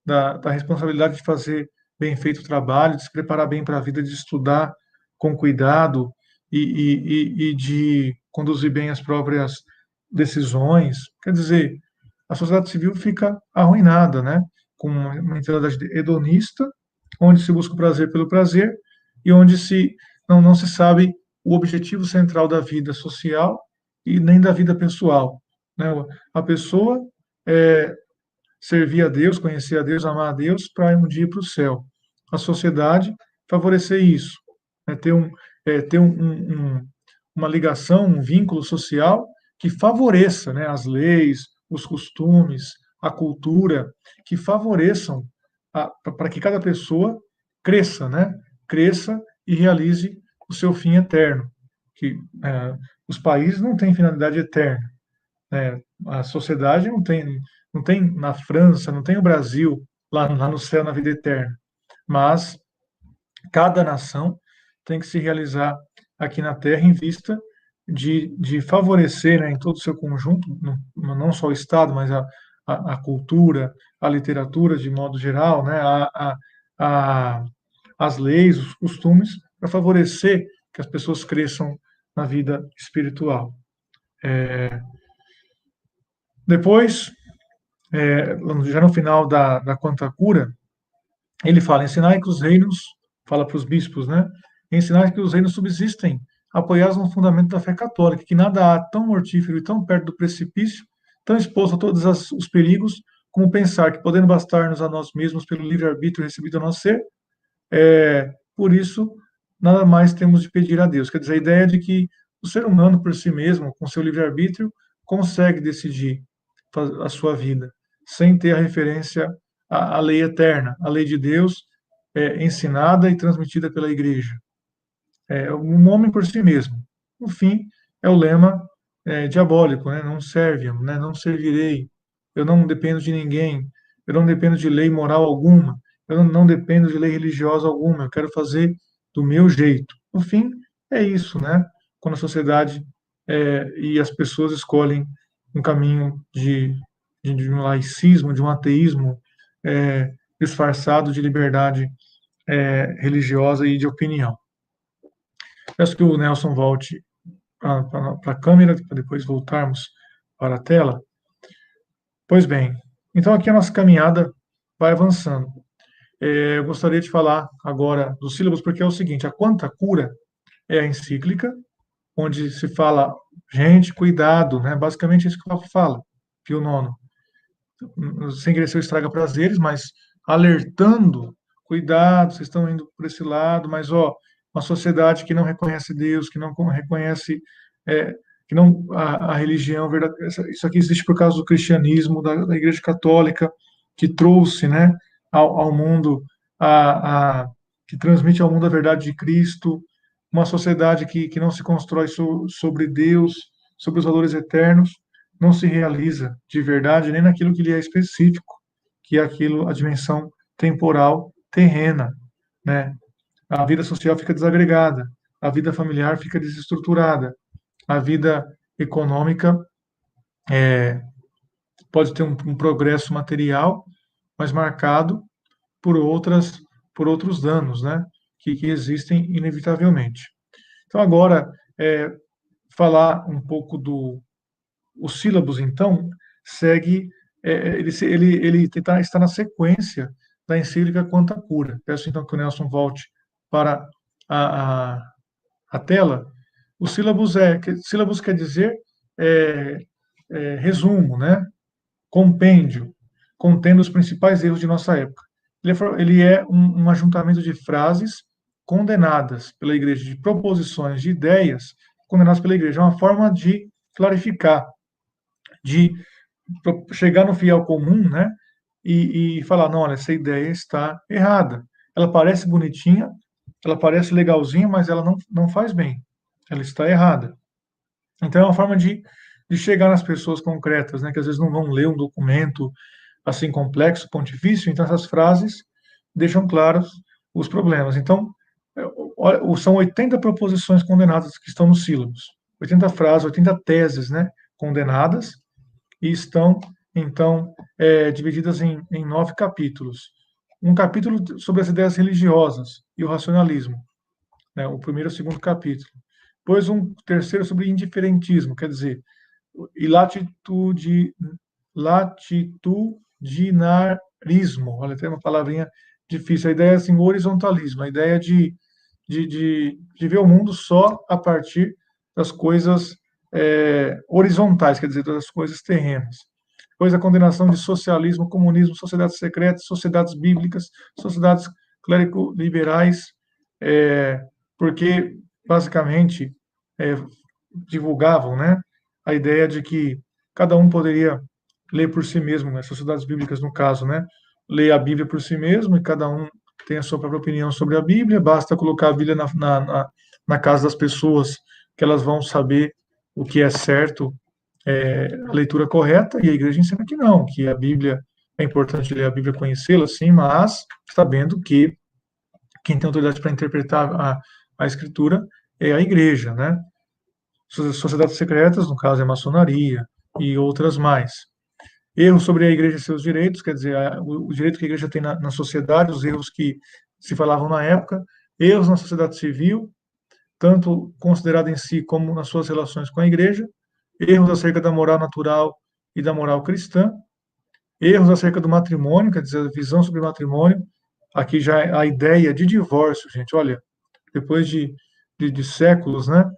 da responsabilidade de fazer bem feito o trabalho, de se preparar bem para a vida, de estudar com cuidado e de conduzir bem as próprias decisões. Quer dizer, a sociedade civil fica arruinada, né? Com uma mentalidade hedonista, onde se busca o prazer pelo prazer e onde não se sabe o objetivo central da vida social e nem da vida pessoal, né? A pessoa é, servir a Deus, conhecer a Deus, amar a Deus, para um dia ir para o céu. A sociedade favorecer isso, né? Ter uma ligação, um vínculo social que favoreça, né, as leis, os costumes, a cultura, que favoreçam para que cada pessoa cresça, né? Cresça e realize o seu fim eterno. Que os países não têm finalidade eterna, né? A sociedade não tem na França, não tem o Brasil lá no céu, na vida eterna. Mas cada nação tem que se realizar aqui na Terra em vista de favorecer, né, em todo o seu conjunto, não só o Estado, mas a cultura, a literatura de modo geral, né, a, as leis, os costumes, para favorecer que as pessoas cresçam na vida espiritual. Depois, já no final da Quanta Cura, ele fala: ensinai que os reinos, fala para os bispos, né? Ensinar que os reinos subsistem, apoiados no fundamento da fé católica, que nada há tão mortífero e tão perto do precipício, tão exposto a todos os perigos, como pensar que, podendo bastar-nos a nós mesmos pelo livre-arbítrio recebido a nós ser, por isso, nada mais temos de pedir a Deus. Quer dizer, a ideia de que o ser humano por si mesmo, com seu livre-arbítrio, consegue decidir a sua vida, sem ter a referência à lei eterna, à lei de Deus, ensinada e transmitida pela igreja. Um homem por si mesmo. No fim, é o lema diabólico, né? Não serve, né? Não servirei, eu não dependo de ninguém, eu não dependo de lei moral alguma, eu não dependo de lei religiosa alguma, eu quero fazer do meu jeito. No fim, é isso, né? Quando a sociedade e as pessoas escolhem um caminho de um laicismo, de um ateísmo disfarçado de liberdade religiosa e de opinião. Peço que o Nelson volte para a câmera, para depois voltarmos para a tela. Pois bem, então aqui a nossa caminhada vai avançando. Eu gostaria de falar agora dos sílabos, porque é o seguinte: a Quanta Cura é a encíclica, onde se fala, gente, cuidado, né? Basicamente isso que o Papa fala, Pio IX. Sem querer ser o estraga-prazeres, mas alertando, cuidado, vocês estão indo por esse lado, mas ó, uma sociedade que não reconhece Deus, que não reconhece, é, que não a religião verdadeira, isso aqui existe por causa do cristianismo, da Igreja Católica, que trouxe, né, ao mundo que transmite ao mundo a verdade de Cristo, uma sociedade que não se constrói sobre Deus, sobre os valores eternos, não se realiza de verdade nem naquilo que lhe é específico, que é aquilo, a dimensão temporal, terrena, né? A vida social fica desagregada, a vida familiar fica desestruturada, a vida econômica pode ter um progresso material, mas marcado por por outros danos, né? Que existem inevitavelmente. Então agora falar um pouco os sílabos, então, segue, está na sequência da encíclica Quanta Cura. Peço, então, que o Nelson volte para a, a, a tela. Os sílabos, sílabos quer dizer é, resumo, né? Compêndio, contendo os principais erros de nossa época. Ele é um ajuntamento de frases condenadas pela igreja, de proposições, de ideias condenadas pela igreja. É uma forma de clarificar, de chegar no fiel comum, né? E falar, não, olha, essa ideia está errada. Ela parece bonitinha, ela parece legalzinha, mas ela não faz bem. Ela está errada. Então é uma forma de chegar nas pessoas concretas, né? Que às vezes não vão ler um documento assim complexo, pontifício. Então essas frases deixam claros os problemas. Então são 80 proposições condenadas que estão nos sílabos, 80 frases, 80 teses, né? Condenadas, e estão, então, divididas em 9 capítulos. Um capítulo sobre as ideias religiosas e o racionalismo, né, o primeiro e o segundo capítulo. Depois um terceiro sobre indiferentismo, quer dizer, e latitudinarismo, olha, tem uma palavrinha difícil, a ideia assim, horizontalismo, a ideia de ver o mundo só a partir das coisas horizontais, quer dizer, das coisas terrenas. Depois a condenação de socialismo, comunismo, sociedades secretas, sociedades bíblicas, sociedades clérico-liberais, porque basicamente é, divulgavam, né, a ideia de que cada um poderia ler por si mesmo, né, sociedades bíblicas no caso, né, ler a Bíblia por si mesmo, e cada um tem a sua própria opinião sobre a Bíblia, basta colocar a Bíblia na casa das pessoas, que elas vão saber o que é certo, a leitura correta, e a igreja ensina que não, que a Bíblia, é importante ler a Bíblia, conhecê-la, sim, mas sabendo que quem tem autoridade para interpretar a Escritura é a igreja, né? Sociedades secretas, no caso, é a maçonaria e outras mais. Erros sobre a igreja e seus direitos, quer dizer, o direito que a igreja tem na sociedade, os erros que se falavam na época, erros na sociedade civil, tanto considerada em si como nas suas relações com a igreja, erros acerca da moral natural e da moral cristã, erros acerca do matrimônio, quer dizer, a visão sobre o matrimônio, aqui já é a ideia de divórcio, gente, olha, depois de séculos, né,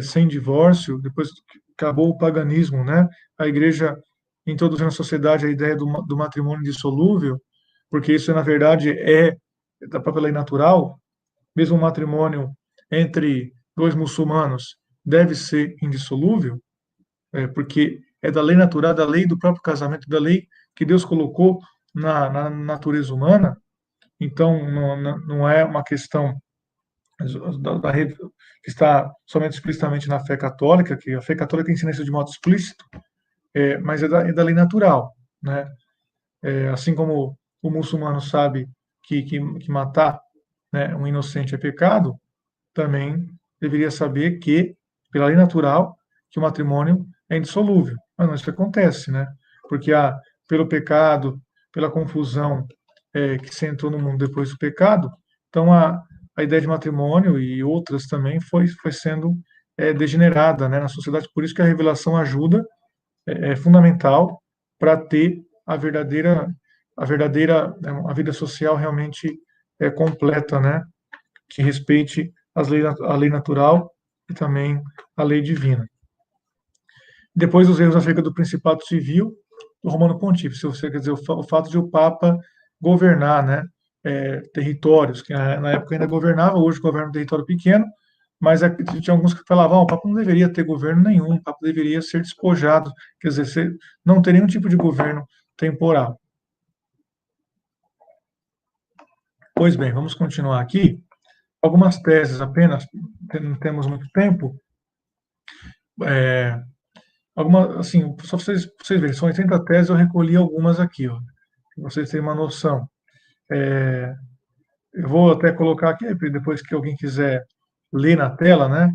sem divórcio, depois que acabou o paganismo, né, a igreja introduziu na sociedade a ideia do matrimônio dissolúvel, porque isso, na verdade, é da própria lei natural, mesmo um matrimônio entre dois muçulmanos, deve ser indissolúvel, porque é da lei natural, da lei do próprio casamento, da lei que Deus colocou na natureza humana. Então, não é uma questão que está somente explicitamente na fé católica, que a fé católica ensina isso de modo explícito, mas é da lei natural, né? Assim como o muçulmano sabe que matar, né, um inocente é pecado, também deveria saber que, pela lei natural, que o matrimônio é indissolúvel. Mas não isso acontece, né? Porque pelo pecado, pela confusão que se entrou no mundo depois do pecado, então a ideia de matrimônio e outras também foi sendo degenerada, né, na sociedade. Por isso que a revelação ajuda, é fundamental para ter a vida social realmente completa, né? Que respeite a lei natural e também a lei divina. Depois, os erros acerca do Principado Civil do Romano Pontífice, ou seja, quer dizer, o fato de o Papa governar, né, territórios, que na época ainda governava, hoje governa um território pequeno, mas tinha alguns que falavam, o Papa não deveria ter governo nenhum, o Papa deveria ser despojado, quer dizer, não ter nenhum tipo de governo temporal. Pois bem, vamos continuar aqui. Algumas teses apenas, não temos muito tempo. Assim, só para vocês verem, são 80 teses, eu recolhi algumas aqui, ó, para vocês terem uma noção. Eu vou até colocar aqui, depois que alguém quiser ler na tela, né?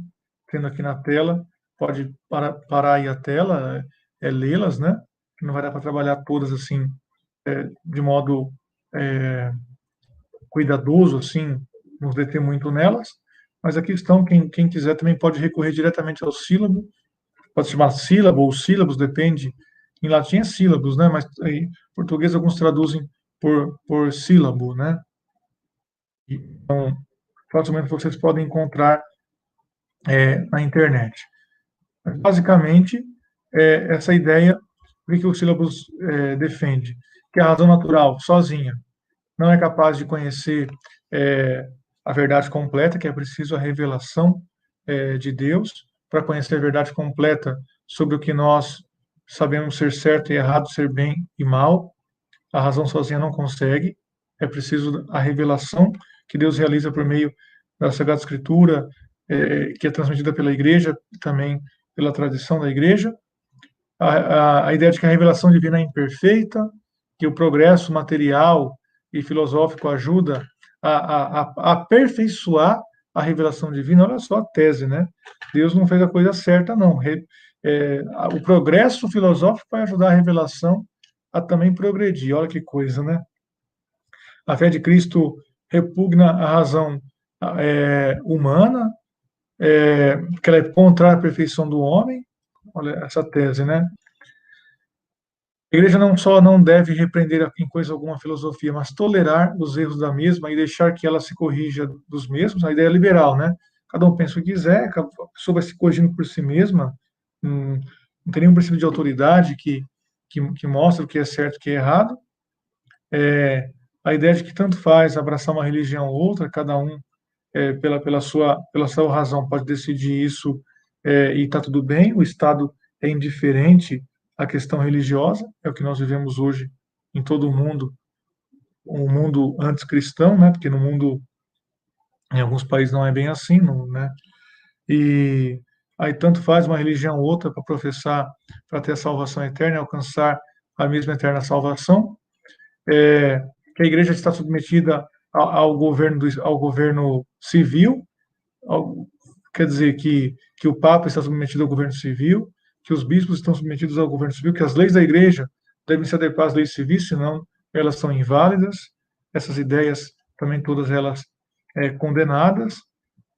Tendo aqui na tela, pode parar aí a tela, lê-las, né? Não vai dar para trabalhar todas assim, de modo cuidadoso, assim, nos deter muito nelas. Mas aqui estão, quem quiser também pode recorrer diretamente ao sílabo, pode se chamar sílabo ou sílabos, depende. Em latim é sílabos, né? Mas em português alguns traduzem por sílabo, né? Então, facilmente vocês podem encontrar na internet. Mas, basicamente, essa ideia, o que o sílabus defende? Que a razão natural, sozinha, não é capaz de conhecer a verdade completa, que é preciso a revelação de Deus para conhecer a verdade completa sobre o que nós sabemos ser certo e errado, ser bem e mal. A razão sozinha não consegue, é preciso a revelação que Deus realiza por meio da Sagrada Escritura, que é transmitida pela Igreja e também pela tradição da Igreja. A ideia de que a revelação divina é imperfeita, que o progresso material e filosófico ajuda a aperfeiçoar a revelação divina. Olha só a tese, né? Deus não fez a coisa certa, não. O progresso filosófico vai ajudar a revelação a também progredir. Olha que coisa, né? A fé de Cristo repugna a razão humana, que ela é contrária à perfeição do homem. Olha essa tese, né? A igreja não só não deve repreender em coisa alguma a filosofia, mas tolerar os erros da mesma e deixar que ela se corrija dos mesmos. A ideia é liberal, né? Cada um pensa o que quiser, a pessoa vai se corrigindo por si mesma, não tem nenhum princípio de autoridade que mostra o que é certo e o que é errado. A ideia de que tanto faz abraçar uma religião ou outra, cada um pela sua razão pode decidir isso e está tudo bem. O Estado é indiferente à questão religiosa, é o que nós vivemos hoje em todo o mundo, um mundo antes cristão, né? Porque no mundo, em alguns países não é bem assim, não, né? E aí tanto faz uma religião ou outra para professar, para ter a salvação eterna e alcançar a mesma eterna salvação. Que a igreja está submetida ao governo civil, quer dizer que o Papa está submetido ao governo civil, que os bispos estão submetidos ao governo civil, que as leis da igreja devem se adequar às leis civis, senão elas são inválidas. Essas ideias também todas elas condenadas.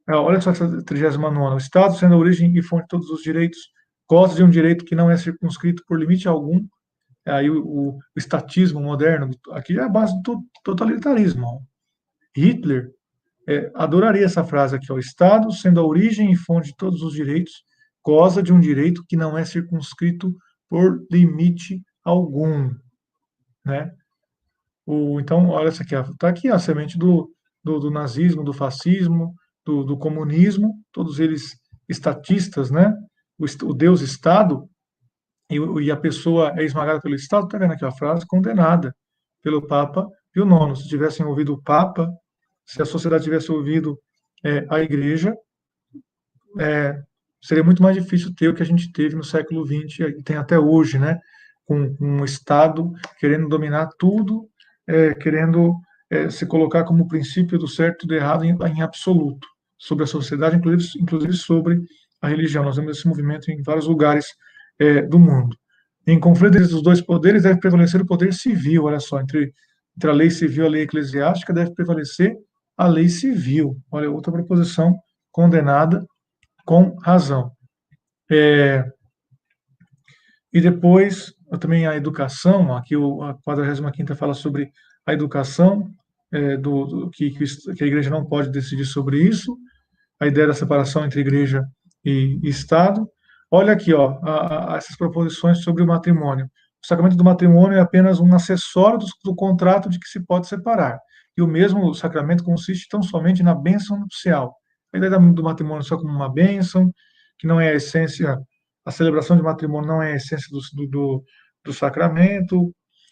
Olha só essa 39ª. O Estado, sendo a origem e fonte de todos os direitos, goza de um direito que não é circunscrito por limite algum. Aí o estatismo moderno, aqui é a base do totalitarismo. Hitler adoraria essa frase aqui, ó, o Estado, sendo a origem e fonte de todos os direitos, goza de um direito que não é circunscrito por limite algum, né? Então, olha essa aqui, está aqui a semente do nazismo, do fascismo, do comunismo, todos eles estatistas, né? O Deus Estado, e a pessoa é esmagada pelo Estado, está vendo aqui a frase, condenada pelo Papa Pio IX. Se tivessem ouvido o Papa, se a sociedade tivesse ouvido a Igreja, seria muito mais difícil ter o que a gente teve no século XX e tem até hoje, né? Com um Estado querendo dominar tudo, querendo se colocar como princípio do certo e do errado em absoluto, sobre a sociedade, inclusive sobre a religião. Nós vemos esse movimento em vários lugares do mundo. Em conflito entre os dois poderes deve prevalecer o poder civil, olha só, entre a lei civil e a lei eclesiástica deve prevalecer a lei civil. Olha, outra proposição condenada com razão. E depois, também a educação, aqui a 45ª fala sobre a educação, que a igreja não pode decidir sobre isso, a ideia da separação entre igreja e Estado. Olha aqui, ó, essas proposições sobre o matrimônio. O sacramento do matrimônio é apenas um acessório do contrato de que se pode separar. E o mesmo sacramento consiste tão somente na bênção nupcial. A ideia do matrimônio só como uma bênção, que não é a essência, a celebração de matrimônio não é a essência do sacramento,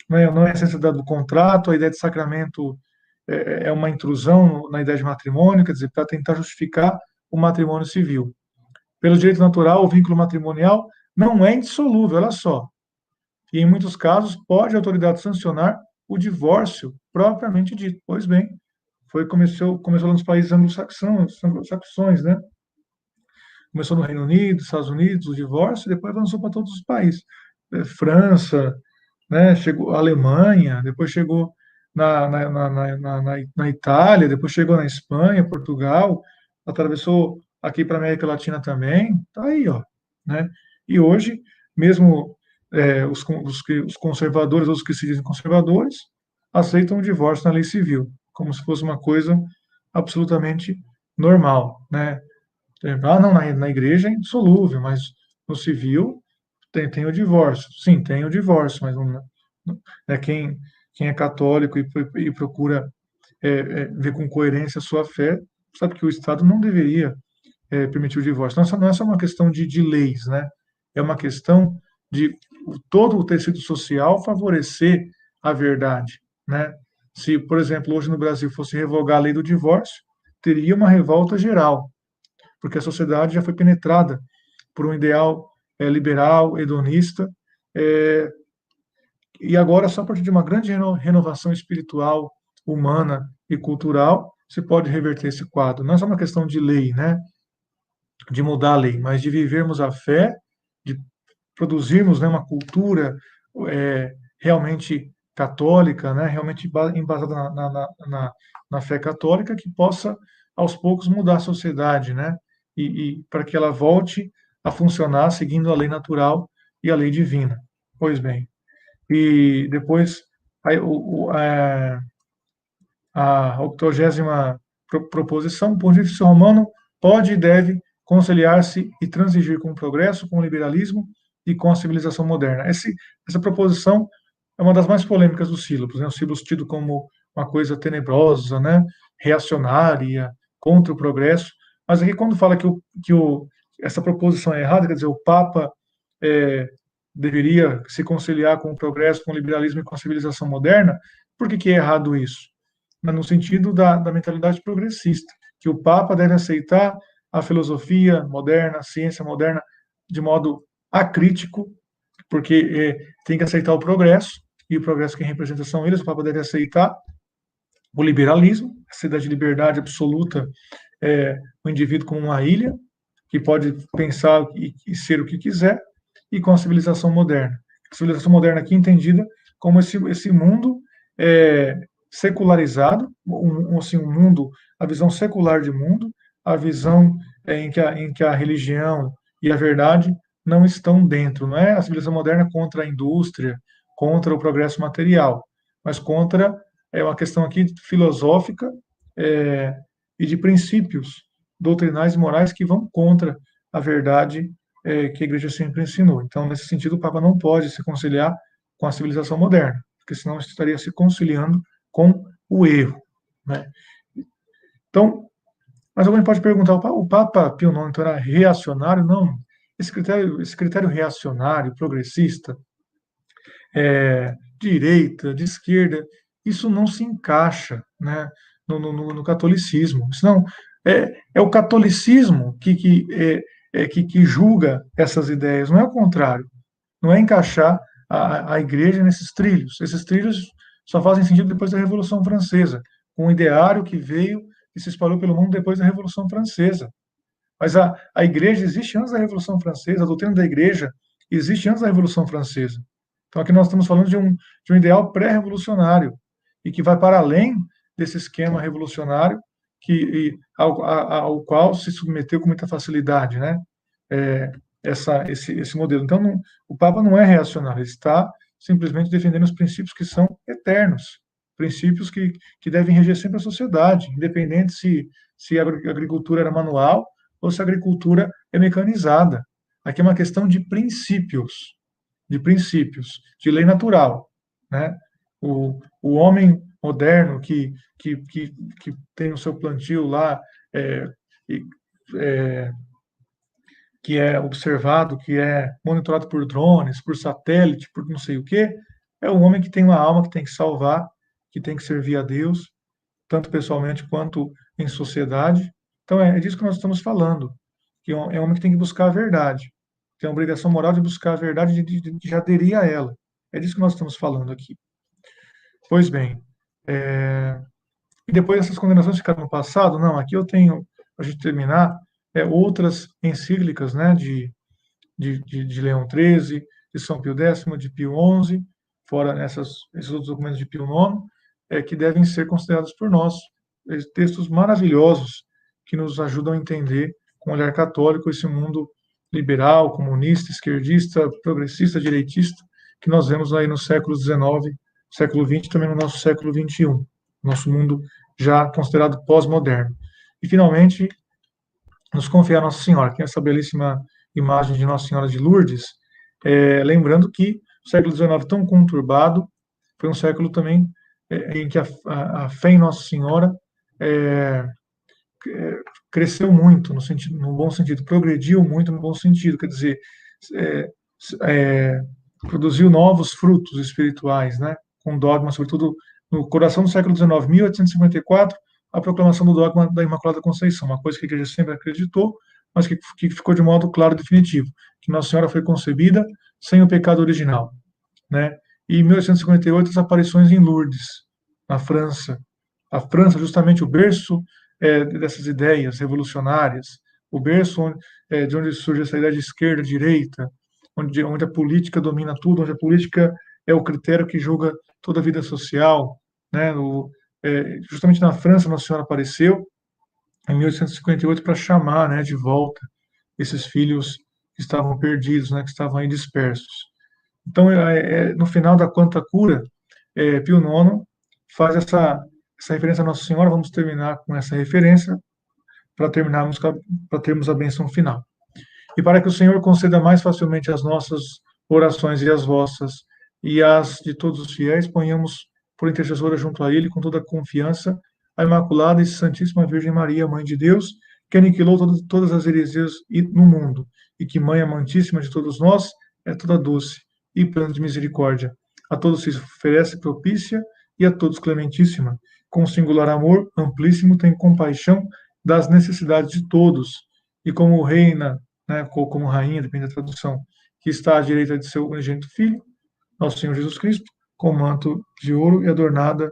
não é a essência do contrato, a ideia de sacramento é uma intrusão na ideia de matrimônio, quer dizer, para tentar justificar o matrimônio civil. Pelo direito natural, o vínculo matrimonial não é indissolúvel, olha só. E, em muitos casos, pode a autoridade sancionar o divórcio propriamente dito. Pois bem, começou lá nos países anglo-saxões, né? Começou no Reino Unido, Estados Unidos, o divórcio, e depois avançou para todos os países. França, né? Chegou a Alemanha, depois chegou na Itália, depois chegou na Espanha, Portugal, atravessou aqui para a América Latina também, tá aí, ó, né? E hoje, mesmo os conservadores, ou os que se dizem conservadores, aceitam o divórcio na lei civil, como se fosse uma coisa absolutamente normal, né? Não, na igreja é indissolúvel, mas no civil tem o divórcio. Sim, tem o divórcio, mas quem é católico e procura ver com coerência a sua fé, sabe que o Estado não deveria permitir o divórcio. Não é só uma questão de leis, né? É uma questão de todo o tecido social favorecer a verdade, né? Se, por exemplo, hoje no Brasil fosse revogar a lei do divórcio, teria uma revolta geral, porque a sociedade já foi penetrada por um ideal liberal, hedonista, e agora, só a partir de uma grande renovação espiritual, humana e cultural, se pode reverter esse quadro. Não é só uma questão de lei, né? De mudar a lei, mas de vivermos a fé, de produzirmos, né, uma cultura realmente católica, né, realmente embasada na fé católica, que possa, aos poucos, mudar a sociedade, né? E para que ela volte a funcionar seguindo a lei natural e a lei divina. Pois bem. E depois a 80ª proposição, o Pontífice Romano pode e deve conciliar-se e transigir com o progresso, com o liberalismo e com a civilização moderna. Essa proposição é uma das mais polêmicas dos sílabos, né? O sílabus tido como uma coisa tenebrosa, né? Reacionária, contra o progresso, mas aqui quando fala essa proposição é errada, quer dizer, o Papa deveria se conciliar com o progresso, com o liberalismo e com a civilização moderna, por que é errado isso? No sentido da mentalidade progressista, que o Papa deve aceitar a filosofia moderna, a ciência moderna, de modo acrítico, porque tem que aceitar o progresso, e o progresso quem representa são eles, o Papa deve aceitar o liberalismo, essa ideia de liberdade absoluta, o indivíduo como uma ilha, que pode pensar e ser o que quiser, e com a civilização moderna. A civilização moderna aqui entendida como esse mundo secularizado, um mundo, a visão secular de mundo, a visão em que a religião e a verdade não estão dentro. Não é a civilização moderna contra a indústria, contra o progresso material, mas contra uma questão aqui filosófica e de princípios doutrinais e morais que vão contra a verdade que a igreja sempre ensinou. Então, nesse sentido, o Papa não pode se conciliar com a civilização moderna, porque senão estaria se conciliando com o erro, né? Então, Mas alguém pode perguntar, o Papa Pio IX então era reacionário? Não. Esse critério reacionário, progressista, de direita, de esquerda, isso não se encaixa, né, no catolicismo. Isso não, é o catolicismo que julga essas ideias, não é o contrário. Não é encaixar a igreja nesses trilhos. Esses trilhos só fazem sentido depois da Revolução Francesa, com o ideário que veio e se espalhou pelo mundo depois da Revolução Francesa. Mas a igreja existe antes da Revolução Francesa, a doutrina da igreja existe antes da Revolução Francesa. Então aqui nós estamos falando de um ideal pré-revolucionário e que vai para além desse esquema revolucionário ao qual se submeteu com muita facilidade, né? É, esse modelo. Então, o Papa não é reacionário, ele está simplesmente defendendo os princípios que são eternos, princípios que devem reger sempre a sociedade, independente se a agricultura era manual ou se a agricultura é mecanizada. Aqui é uma questão de lei natural, né? O homem moderno que tem o seu plantio lá, é, é, que é observado, que é monitorado por drones, por satélite, por não sei o quê, é um homem que tem uma alma que tem que salvar, que tem que servir a Deus, tanto pessoalmente quanto em sociedade. Então é disso que nós estamos falando, que é um homem que tem que buscar a verdade, tem a obrigação moral de buscar a verdade, de aderir a ela. É disso que nós estamos falando aqui. Pois bem, e depois essas condenações ficaram no passado? Não, aqui eu tenho, para a gente terminar, outras encíclicas, né, de Leão XIII, de São Pio X, de Pio XI, fora esses outros documentos de Pio IX, que devem ser considerados por nós textos maravilhosos que nos ajudam a entender, com o olhar católico, esse mundo liberal, comunista, esquerdista, progressista, direitista, que nós vemos aí no século XIX, século XX, também no nosso século XXI, nosso mundo já considerado pós-moderno. E, finalmente, nos confiar a Nossa Senhora, que é essa belíssima imagem de Nossa Senhora de Lourdes, lembrando que o século XIX tão conturbado foi um século também em que a fé em Nossa Senhora cresceu muito, no bom sentido, progrediu muito no bom sentido, quer dizer, é, é, produziu novos frutos espirituais, né, com dogma, sobretudo no coração do século XIX, 1854, a proclamação do dogma da Imaculada Conceição, uma coisa que a Igreja sempre acreditou, mas que ficou de modo claro e definitivo, que Nossa Senhora foi concebida sem o pecado original, né? E em 1858 as aparições em Lourdes, na França. A França, justamente o berço dessas ideias revolucionárias, o berço de onde surge essa ideia de esquerda, direita, onde a política domina tudo, onde a política é o critério que julga toda a vida social, né? Justamente na França, Nossa Senhora apareceu em 1858 para chamar, né, de volta esses filhos que estavam perdidos, né, que estavam aí dispersos. Então, no final da Quanta Cura, Pio IX faz essa referência a Nossa Senhora. Vamos terminar com essa referência para termos a bênção final. E para que o Senhor conceda mais facilmente as nossas orações e as vossas e as de todos os fiéis, ponhamos por intercessora junto a Ele, com toda a confiança, a Imaculada e Santíssima Virgem Maria, Mãe de Deus, que aniquilou todas as heresias no mundo, e que Mãe amantíssima de todos nós, é toda doce e plena de misericórdia. A todos se oferece propícia e a todos clementíssima. Com singular amor amplíssimo tem compaixão das necessidades de todos. E como reina, né, como rainha, depende da tradução, que está à direita de seu unigênito Filho, nosso Senhor Jesus Cristo, com manto de ouro e adornada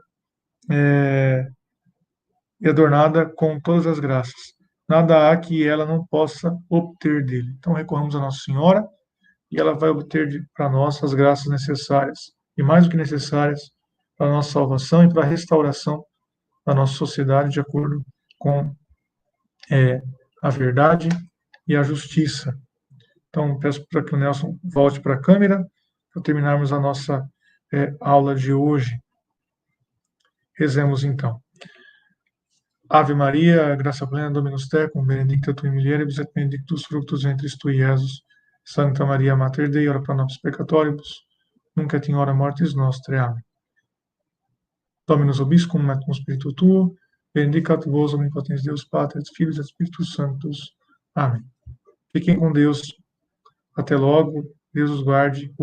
com todas as graças. Nada há que ela não possa obter dele. Então recorramos a Nossa Senhora e ela vai obter para nós as graças necessárias, e mais do que necessárias, para a nossa salvação e para a restauração da nossa sociedade de acordo com a verdade e a justiça. Então, peço para que o Nelson volte para a câmera para terminarmos a nossa aula de hoje. Rezemos então. Ave Maria, graça plena, Dominus tecum, benedicta tu in mulieribus et benedictus fructus ventris tui, Iesus. Santa Maria, Mater Dei, ora pro nobis peccatoribus, nunc et in hora mortis nostre. Amém. Dominus vobiscum, et cum spiritu tuo, benedicat vos omnipotens Deus, Pater, Filhos e Espíritos Santos. Amém. Fiquem com Deus. Até logo. Deus os guarde.